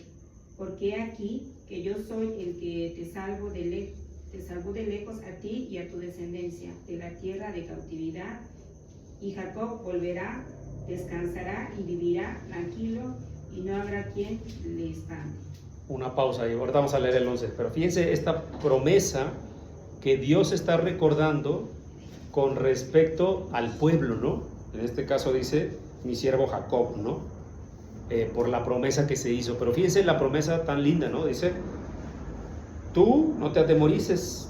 porque he aquí que yo soy el que te salvo de lejos a ti y a tu descendencia de la tierra de cautividad, y Jacob volverá, descansará y vivirá tranquilo, y no habrá quien le espante. Una pausa y ahorita vamos a leer el 11, pero fíjense esta promesa que Dios está recordando con respecto al pueblo, ¿no? En este caso dice mi siervo Jacob, ¿no? Por la promesa que se hizo, pero fíjense la promesa tan linda, ¿no? Dice: tú no te atemorices,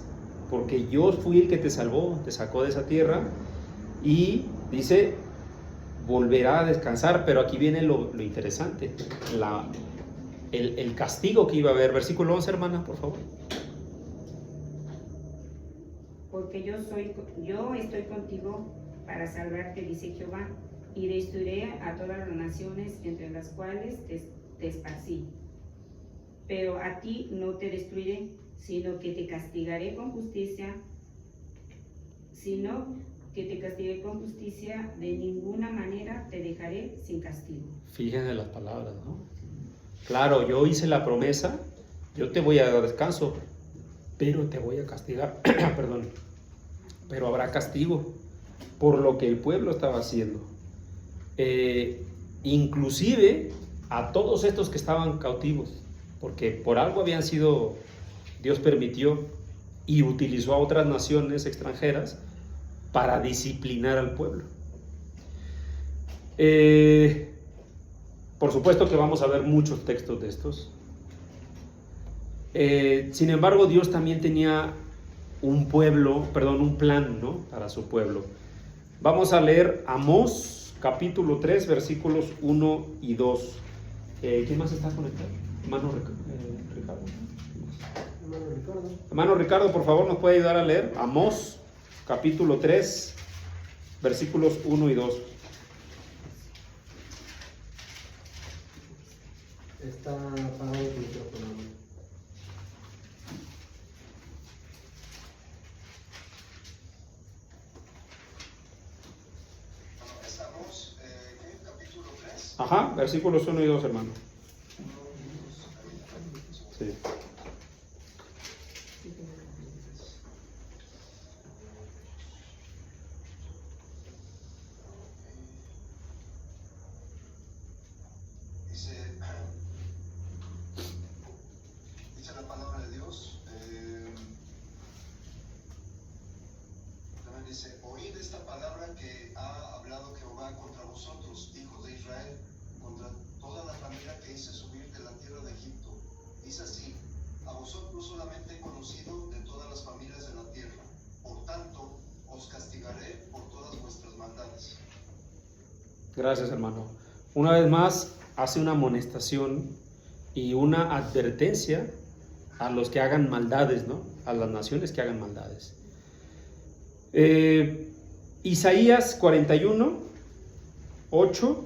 porque yo fui el que te salvó, te sacó de esa tierra, y dice, volverá a descansar, pero aquí viene lo interesante, el castigo que iba a haber. Versículo 11, hermana, por favor. Porque yo estoy contigo para salvarte, dice Jehová, y destruiré a todas las naciones entre las cuales te esparcí. Pero a ti no te destruiré, sino que te castigaré con justicia, de ninguna manera te dejaré sin castigo. Fíjense las palabras, ¿no? Claro, yo hice la promesa, yo te voy a dar descanso, pero te voy a castigar, perdón, pero habrá castigo por lo que el pueblo estaba haciendo. Inclusive a todos estos que estaban cautivos, porque por algo habían sido, Dios permitió y utilizó a otras naciones extranjeras para disciplinar al pueblo. Por supuesto que vamos a ver muchos textos de estos. Sin embargo, Dios también tenía un plan, ¿no?, para su pueblo. Vamos a leer Amós, capítulo 3, versículos 1 y 2. ¿Quién más está conectado? Hermano Ricardo. Hermano Ricardo, por favor, ¿nos puede ayudar a leer? Amós, capítulo 3, versículos 1 y 2. Está apagado el micrófono. Estamos, ¿qué? Capítulo 3. Ajá, versículos 1 y 2, hermano. Sí. Dice la palabra de Dios. También dice: oíd esta palabra que ha hablado Jehová contra vosotros, hijos de Israel, contra toda la familia que hice subir de la tierra de Egipto. Dice así: a vosotros solamente he conocido de todas las familias de la tierra, por tanto os castigaré por todas vuestras maldades. Gracias, hermano. Una vez más hace una amonestación y una advertencia a los que hagan maldades, ¿no?, a las naciones que hagan maldades. Isaías 41, 8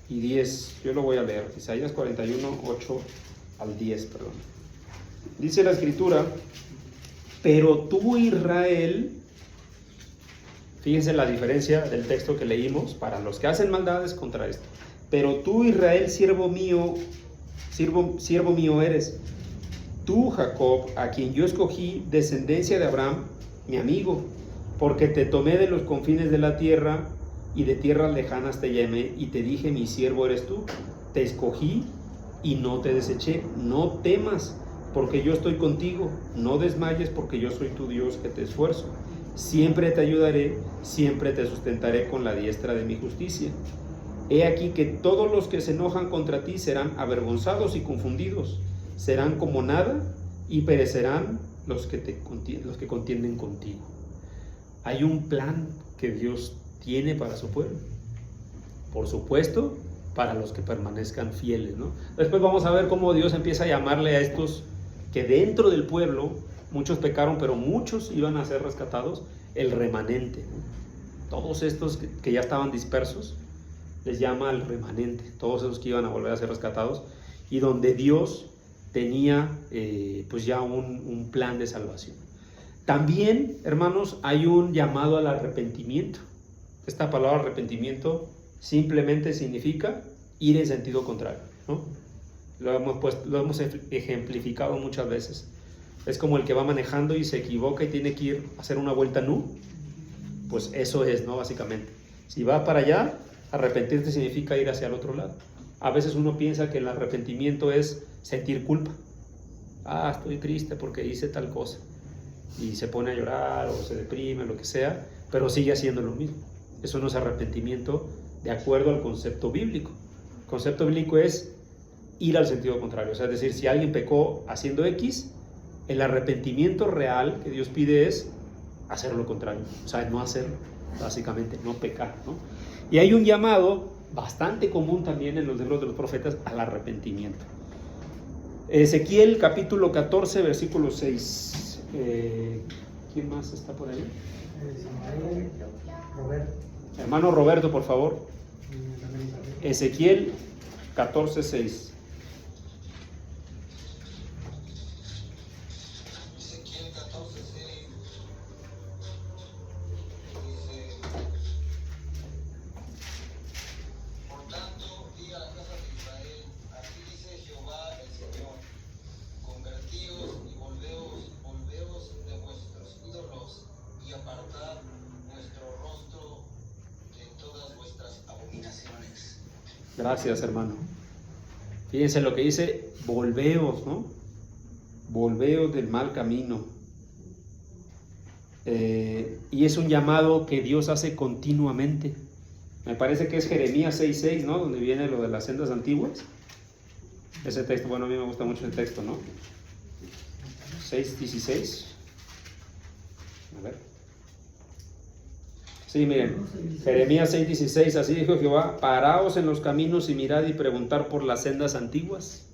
y 10. Yo lo voy a leer. Isaías 41, 8 al 10, perdón. Dice la escritura: pero tú, Israel, fíjense la diferencia del texto que leímos para los que hacen maldades contra esto. Pero tú, Israel, siervo mío eres. Tú, Jacob, a quien yo escogí, descendencia de Abraham, mi amigo, porque te tomé de los confines de la tierra y de tierras lejanas te llamé y te dije: mi siervo eres tú. Te escogí y no te deseché. No temas, porque yo estoy contigo. No desmayes, porque yo soy tu Dios que te esfuerzo. Siempre te ayudaré, siempre te sustentaré con la diestra de mi justicia. He aquí que todos los que se enojan contra ti serán avergonzados y confundidos. Serán como nada y perecerán los que contienden contigo. Hay un plan que Dios tiene para su pueblo. Por supuesto, para los que permanezcan fieles, ¿no? Después vamos a ver cómo Dios empieza a llamarle a estos que dentro del pueblo muchos pecaron, pero muchos iban a ser rescatados, el remanente. Todos estos que ya estaban dispersos, les llama el remanente, todos esos que iban a volver a ser rescatados, y donde Dios tenía pues ya un plan de salvación. También, hermanos, hay un llamado al arrepentimiento. Esta palabra arrepentimiento simplemente significa ir en sentido contrario, ¿no? Lo hemos ejemplificado muchas veces. Es como el que va manejando y se equivoca y tiene que ir a hacer una vuelta nu. Pues eso es, ¿no? Básicamente, si va para allá, arrepentirte significa ir hacia el otro lado. A veces uno piensa que el arrepentimiento es sentir culpa. Estoy triste porque hice tal cosa, y se pone a llorar o se deprime, lo que sea, pero sigue haciendo lo mismo. Eso no es arrepentimiento de acuerdo al concepto bíblico. El concepto bíblico es ir al sentido contrario. O sea, es decir, si alguien pecó haciendo X, el arrepentimiento real que Dios pide es hacer lo contrario, o sea, no hacerlo. básicamente, no pecar, ¿no? Y hay un llamado bastante común también en los libros de los profetas al arrepentimiento. Ezequiel capítulo 14, versículo 6. ¿Quién más está por ahí? Ismael, Roberto. Hermano Roberto, por favor. Y hermana Isabel. Ezequiel 14, 6. Ezequiel 14, 6 dice: Por tanto, di a la casa de Israel, así dice Jehová el Señor: convertíos y volveos de vuestros ídolos y apartad vuestro rostro de todas vuestras abominaciones. Gracias, hermano. Fíjense lo que dice, volveos, ¿no? Volveos del mal camino. Y es un llamado que Dios hace continuamente. Me parece que es Jeremías 6:6, ¿no? Donde viene lo de las sendas antiguas. Ese texto, bueno, a mí me gusta mucho el texto, ¿no? 6:16. A ver. Sí, miren, Jeremías 6:16, así dijo Jehová: paraos en los caminos y mirad y preguntad por las sendas antiguas.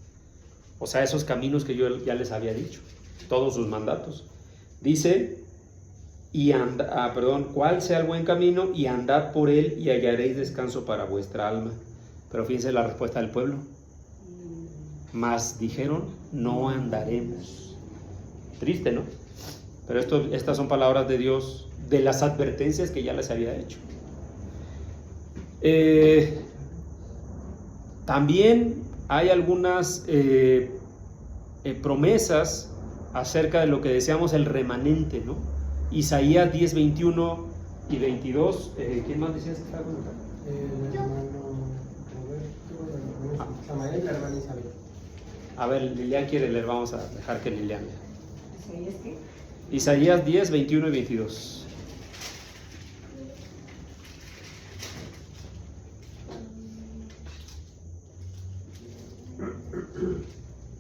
O sea, esos caminos que yo ya les había dicho, todos sus mandatos. Dice, cuál sea el buen camino, y andad por él y hallaréis descanso para vuestra alma. Pero fíjense la respuesta del pueblo. Mas dijeron, no andaremos. Triste, ¿no? Pero estas son palabras de Dios, de las advertencias que ya les había hecho. También hay algunas promesas acerca de lo que decíamos el remanente, ¿no? Isaías 10, 21 y 22. ¿Quién más decías que estaba con acá? El hermano Roberto, el hermano Samael y la hermana Isabel. A ver, Lilian quiere leer, vamos a dejar que Lilian lea. ¿Isaías qué? Isaías 10, 21 y 22.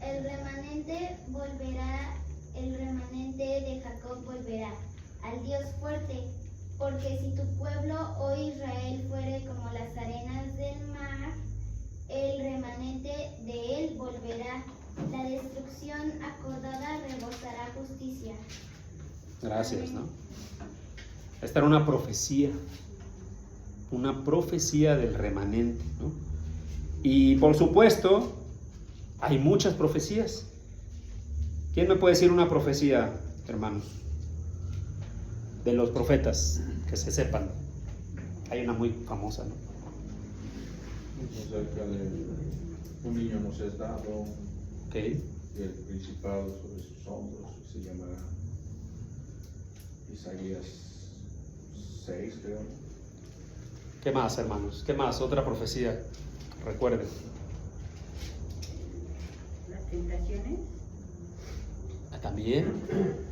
El remanente volverá, el remanente de Jacob volverá al Dios fuerte, porque si tu pueblo, oh Israel, fuere como las arenas del mar, el remanente de él volverá. La destrucción acordada rebosará justicia. Gracias, ¿no? Esta era una profecía del remanente, ¿no? Y por supuesto, hay muchas profecías. ¿Quién me puede decir una profecía, hermanos? De los profetas, que se sepan. Hay una muy famosa, ¿no? Acerca de un niño nos es dado, Ok. y el principado sobre sus hombros, que se llamará Isaías 6, creo. ¿Qué más, hermanos? ¿Qué más? Otra profecía. Recuerden. Las tentaciones. También.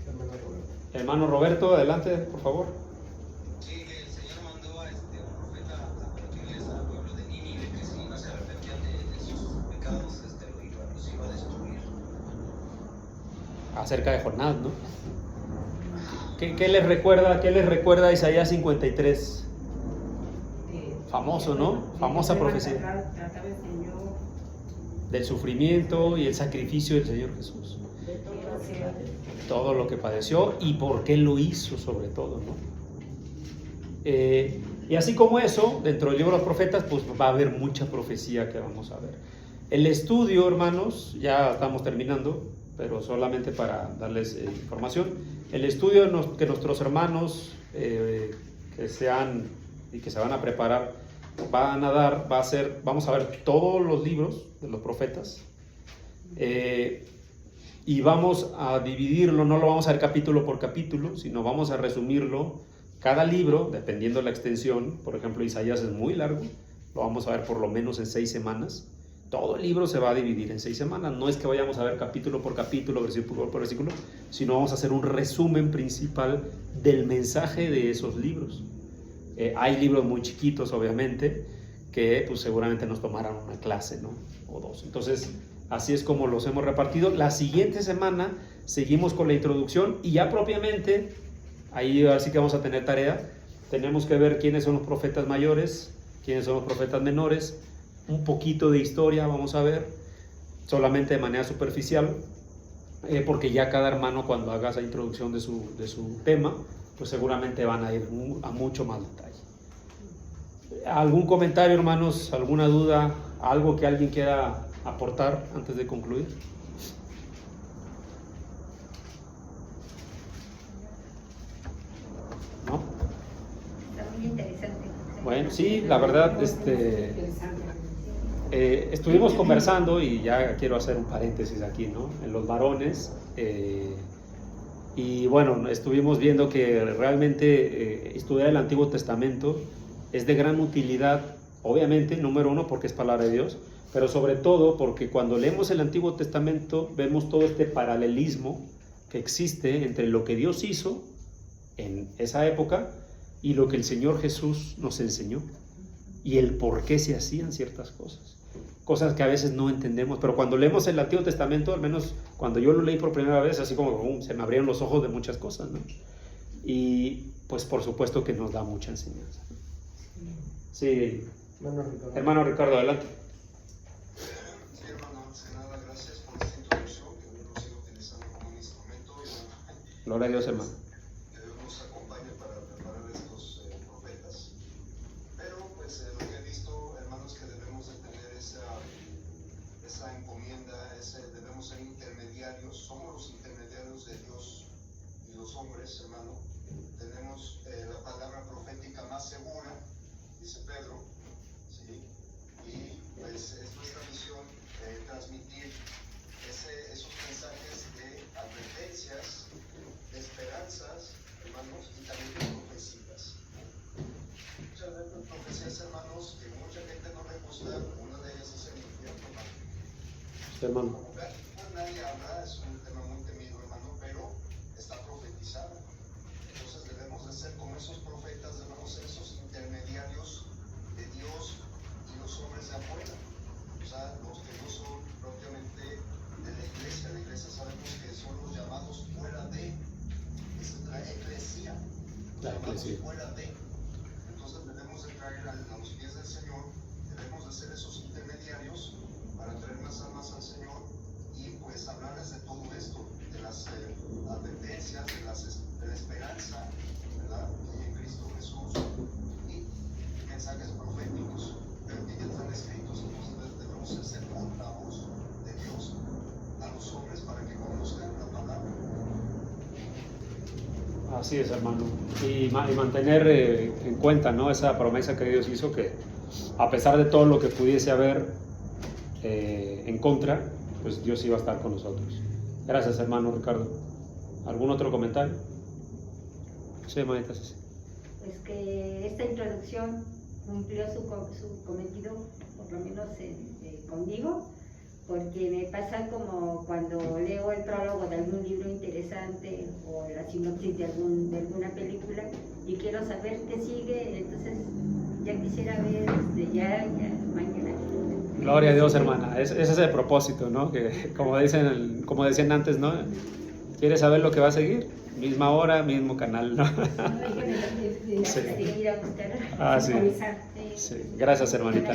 Hermano Roberto. Hermano Roberto, adelante, por favor. Sí, que el Señor mandó a un profeta a advertirles al pueblo de Nínive que si no se arrepentían de sus pecados, los iba a destruir. Acerca de Jonás, ¿no? ¿Qué les recuerda Isaías 53? Famoso, ¿no? Famosa profecía. Trataba el Señor Del sufrimiento y el sacrificio del Señor Jesús. de todo lo que Todo lo que padeció y por qué lo hizo, sobre todo, ¿no? Y así como eso, dentro del libro de los profetas, pues va a haber mucha profecía que vamos a ver. El estudio, hermanos, ya estamos terminando, pero solamente para darles información. El estudio que nuestros hermanos que sean y que se van a preparar van a dar, vamos a ver todos los libros de los profetas y vamos a dividirlo, no lo vamos a ver capítulo por capítulo, sino vamos a resumirlo. Cada libro, dependiendo de la extensión, por ejemplo Isaías es muy largo, lo vamos a ver por lo menos en 6 semanas. Todo el libro se va a dividir en 6 semanas. No es que vayamos a ver capítulo por capítulo, versículo por versículo, sino vamos a hacer un resumen principal del mensaje de esos libros. Hay libros muy chiquitos, obviamente, que pues seguramente nos tomarán una clase, ¿no? O 2. Entonces, así es como los hemos repartido. La siguiente semana seguimos con la introducción y ya propiamente, ahí así que vamos a tener tarea, tenemos que ver quiénes son los profetas mayores, quiénes son los profetas menores, un poquito de historia vamos a ver, solamente de manera superficial, porque ya cada hermano cuando haga esa introducción de su tema, pues seguramente van a ir a mucho más detalle. ¿Algún comentario, hermanos? ¿Alguna duda? ¿Algo que alguien quiera aportar antes de concluir? ¿No? Está muy interesante. Bueno, sí, la verdad, estuvimos conversando, y ya quiero hacer un paréntesis aquí, ¿no? En los varones, y bueno, estuvimos viendo que realmente estudiar el Antiguo Testamento es de gran utilidad, obviamente, número uno, porque es palabra de Dios, pero sobre todo porque cuando leemos el Antiguo Testamento vemos todo este paralelismo que existe entre lo que Dios hizo en esa época y lo que el Señor Jesús nos enseñó, y el por qué se hacían ciertas cosas que a veces no entendemos, pero cuando leemos el Antiguo Testamento, al menos cuando yo lo leí por primera vez, así como se me abrieron los ojos de muchas cosas, ¿no? Y pues por supuesto que nos da mucha enseñanza. Sí, hermano Ricardo, adelante. Sí, hermano, antes que nada, gracias por esta introducción que Dios lo sigue utilizando como un instrumento y Gloria a Dios, hermano. que Dios nos acompañe para preparar estos profetas. Pero pues lo que he visto, hermanos, que debemos de tener esa encomienda, debemos ser intermediarios, somos los intermediarios de Dios y los hombres, hermano. Tenemos la palabra profética más segura, dice Pedro, ¿sí? Y pues es nuestra misión transmitir esos mensajes de advertencias, de esperanzas, hermanos, y también de profecías. Muchas veces profecías, hermanos, que mucha gente no le gusta, una de ellas es el infierno, hermano. Sí, hermano. Pues nadie habla, es un tema muy temido, hermano, pero está profetizado. Entonces debemos de ser como esos profetas, debemos ser esos intermediarios de Dios y los hombres de afuera. O sea, los que no son propiamente de la iglesia. La iglesia sabemos que son los llamados fuera de, es la eclesia. La eclesia. Fuera de. Entonces debemos de traer a los pies del Señor, debemos de ser esos intermediarios para traer más almas al Señor y pues hablarles de todo esto, de las advertencias, de la esperanza, ¿verdad? Que hay en Cristo Jesús y mensajes proféticos, pero que ya están escritos. Entonces debemos ser portavoz de Dios a los hombres para que conozcan la palabra. Así es, hermano. Y mantener en cuenta, ¿no?, esa promesa que Dios hizo, que a pesar de todo lo que pudiese haber en contra, pues Dios iba a estar con nosotros. Gracias, hermano Ricardo. ¿Algún otro comentario? Sí, hermanita. Pues que esta introducción cumplió su cometido, por lo menos conmigo, porque me pasa como cuando leo el prólogo de algún libro interesante o la sinopsis de alguna película y quiero saber qué sigue, entonces ya quisiera ver ya mañana. Gloria a Dios, hermana. Ese es el propósito, ¿no? Que como decían antes, ¿no? ¿Quieres saber lo que va a seguir? Misma hora, mismo canal, ¿no? Sí. Sí. Sí. Gracias, hermanita.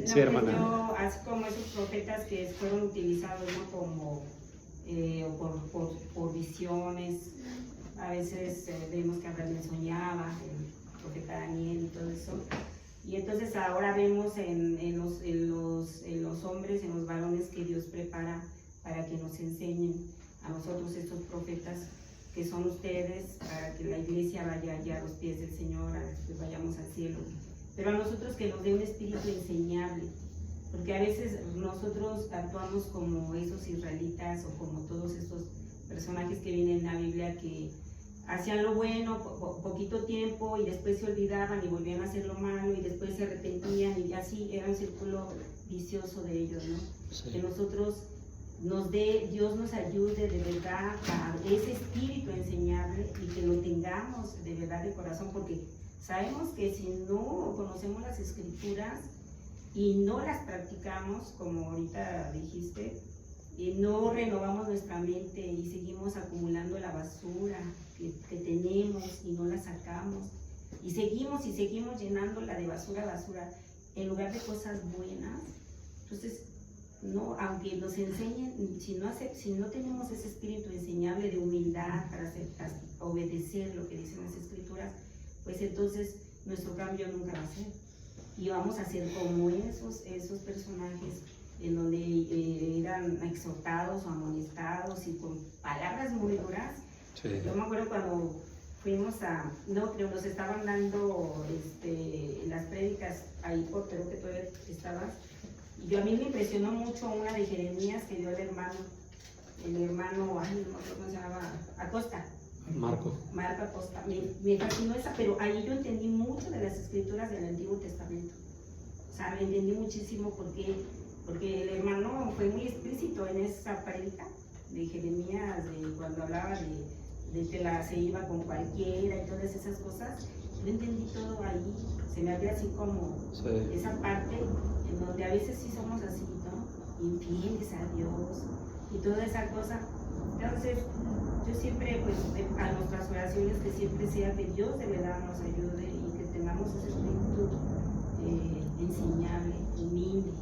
Sí, hermana. Yo, así como esos profetas que fueron utilizados, ¿no?, como por visiones, a veces vemos que Abraham soñaba, el profeta Daniel y todo eso. Y entonces ahora vemos en los hombres, en los varones que Dios prepara para que nos enseñen a nosotros estos profetas que son ustedes, para que la iglesia vaya allá a los pies del Señor, a que vayamos al cielo. Pero a nosotros que nos dé un espíritu enseñable, porque a veces nosotros actuamos como esos israelitas o como todos estos personajes que vienen en la Biblia que hacían lo bueno poquito tiempo y después se olvidaban y volvían a hacer lo malo y después se arrepentían y así era un círculo vicioso de ellos, ¿no? Sí. Que nosotros Dios nos ayude de verdad a ese espíritu enseñable y que lo tengamos de verdad de corazón, porque sabemos que si no conocemos las escrituras y no las practicamos, como ahorita dijiste, y no renovamos nuestra mente y seguimos acumulando la basura que tenemos y no la sacamos, Y seguimos llenándola de basura, en lugar de cosas buenas. Entonces, no, aunque nos enseñen, si no tenemos ese espíritu enseñable de humildad para obedecer lo que dicen las escrituras, pues entonces nuestro cambio nunca va a ser. Y vamos a ser como esos personajes en donde eran exhortados o amonestados y con palabras muy duras. Sí. Yo me acuerdo cuando fuimos pero nos estaban dando las prédicas ahí por creo que todavía estabas. Y a mí me impresionó mucho una de Jeremías que dio el hermano, ay, no me acuerdo cómo se llamaba, Acosta. Marco Acosta. Me fascinó esa, pero ahí yo entendí mucho de las escrituras del Antiguo Testamento. O sea, lo entendí muchísimo porque el hermano fue muy explícito en esa prédica de Jeremías, de cuando hablaba de que se iba con cualquiera y todas esas cosas. Yo entendí todo ahí, se me abrió así como esa parte en donde a veces sí somos así, ¿no? Infieles a Dios y toda esa cosa. Entonces, yo siempre, pues, a nuestras oraciones que siempre sea que Dios de verdad nos ayude y que tengamos ese espíritu enseñable, humilde,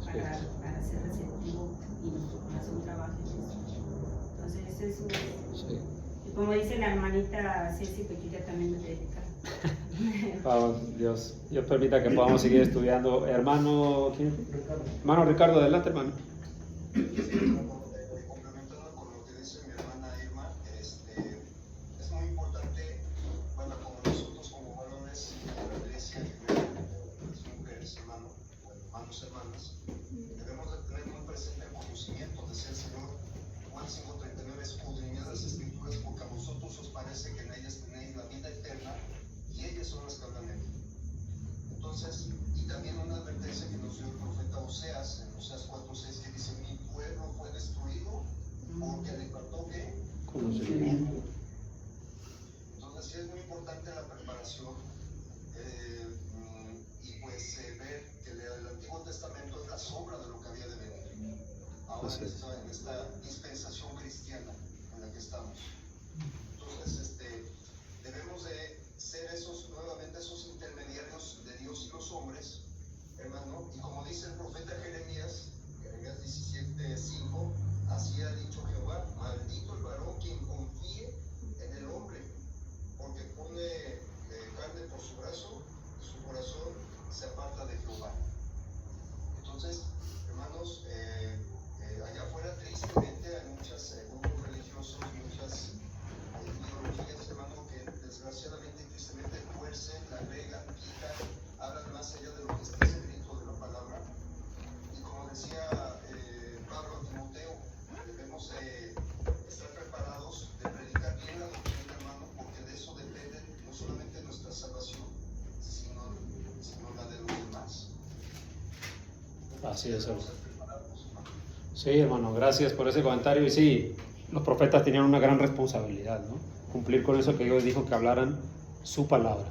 para ser receptivo y nuestro corazón trabaje en eso. Entonces, eso es. Sí. Y como dice la hermanita Ceci, pues yo ya también me dedico. Vamos, Dios permita que podamos seguir estudiando. Hermano, ¿quién? Ricardo. Hermano Ricardo, adelante, hermano. Complementando con lo que dice mi hermana Irma, es muy importante, bueno, como nosotros como varones de la iglesia, las mujeres, hermanos, hermanas, debemos de tener muy presente el conocimiento de ser Señor. Juan 5:39, escudriñad las escrituras porque a vosotros os parece que en ellas tenéis la vida eterna y ellas son las que hablan de mí. Entonces, y también una advertencia que nos dio el profeta Oseas, en Oseas 4:6, que dice, mi pueblo fue destruido porque le faltó ¿qué? Conocimiento. Entonces sí es muy importante la preparación y pues ver que el Antiguo Testamento es la sombra de lo que había de venir. Ahora en esta dispensación cristiana en la que estamos. Entonces debemos de ser nuevamente esos intermediarios de Dios y los hombres, hermano, y como dice el profeta Jeremías 17:5, así ha dicho Jehová, maldito el varón quien confíe en el hombre, porque pone carne por su brazo y su corazón se aparta de Jehová. Entonces, hermanos, allá afuera tristemente hay muchos grupos religiosos, muchas ideologías, hermano, que desgraciadamente y tristemente tuercen, la agregan, quitan, hablan más allá de lo que está escrito de la palabra. Y como decía Pablo a Timoteo, debemos estar preparados de predicar bien la doctrina, hermano, porque de eso depende no solamente nuestra salvación, sino la de los demás. Así es, hermano. Sí, hermano, gracias por ese comentario. Y sí, los profetas tenían una gran responsabilidad, ¿no? Cumplir con eso que Dios dijo, que hablaran su palabra.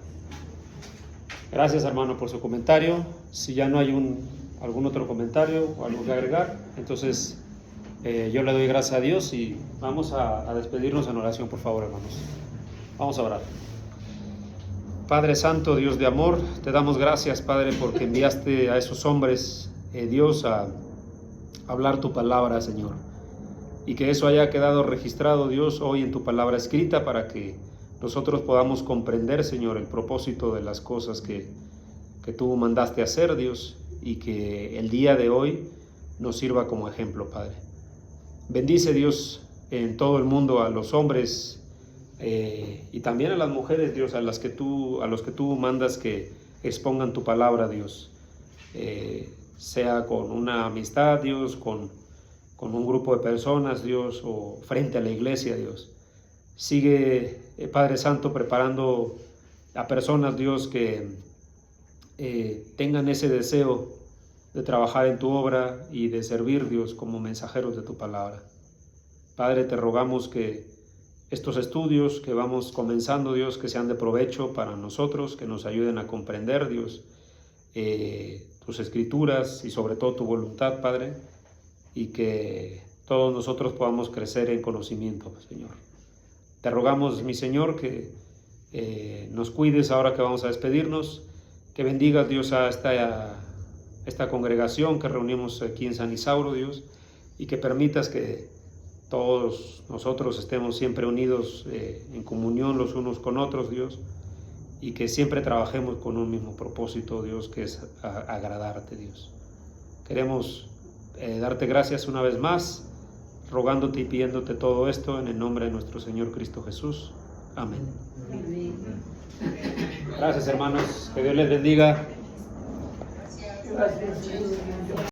Gracias, hermano, por su comentario. Si ya no hay algún otro comentario o algo que agregar, entonces yo le doy gracias a Dios y vamos a despedirnos en oración, por favor, hermanos. Vamos a orar. Padre Santo, Dios de amor, te damos gracias, Padre, porque enviaste a esos hombres, Dios, a hablar tu palabra, Señor, y que eso haya quedado registrado, Dios, hoy en tu palabra escrita, para que nosotros podamos comprender, Señor, el propósito de las cosas que tú mandaste hacer, Dios, y que el día de hoy nos sirva como ejemplo, Padre. Bendice, Dios, en todo el mundo a los hombres y también a las mujeres, Dios, a los que tú mandas que expongan tu palabra, Dios, sea con una amistad, Dios, con un grupo de personas, Dios, o frente a la iglesia, Dios. Sigue, Padre Santo, preparando a personas, Dios, que tengan ese deseo de trabajar en tu obra y de servir, Dios, como mensajeros de tu palabra. Padre, te rogamos que estos estudios que vamos comenzando, Dios, que sean de provecho para nosotros, que nos ayuden a comprender, Dios, tus escrituras y sobre todo tu voluntad, Padre, y que todos nosotros podamos crecer en conocimiento, Señor. Te rogamos, mi Señor, que nos cuides ahora que vamos a despedirnos, que bendigas, Dios, a esta congregación que reunimos aquí en San Isauro, Dios, y que permitas que todos nosotros estemos siempre unidos en comunión los unos con otros, Dios, y que siempre trabajemos con un mismo propósito, Dios, que es agradarte, Dios. Queremos darte gracias una vez más, rogándote y pidiéndote todo esto en el nombre de nuestro Señor Cristo Jesús. Amén. Gracias, hermanos. Que Dios les bendiga. Gracias.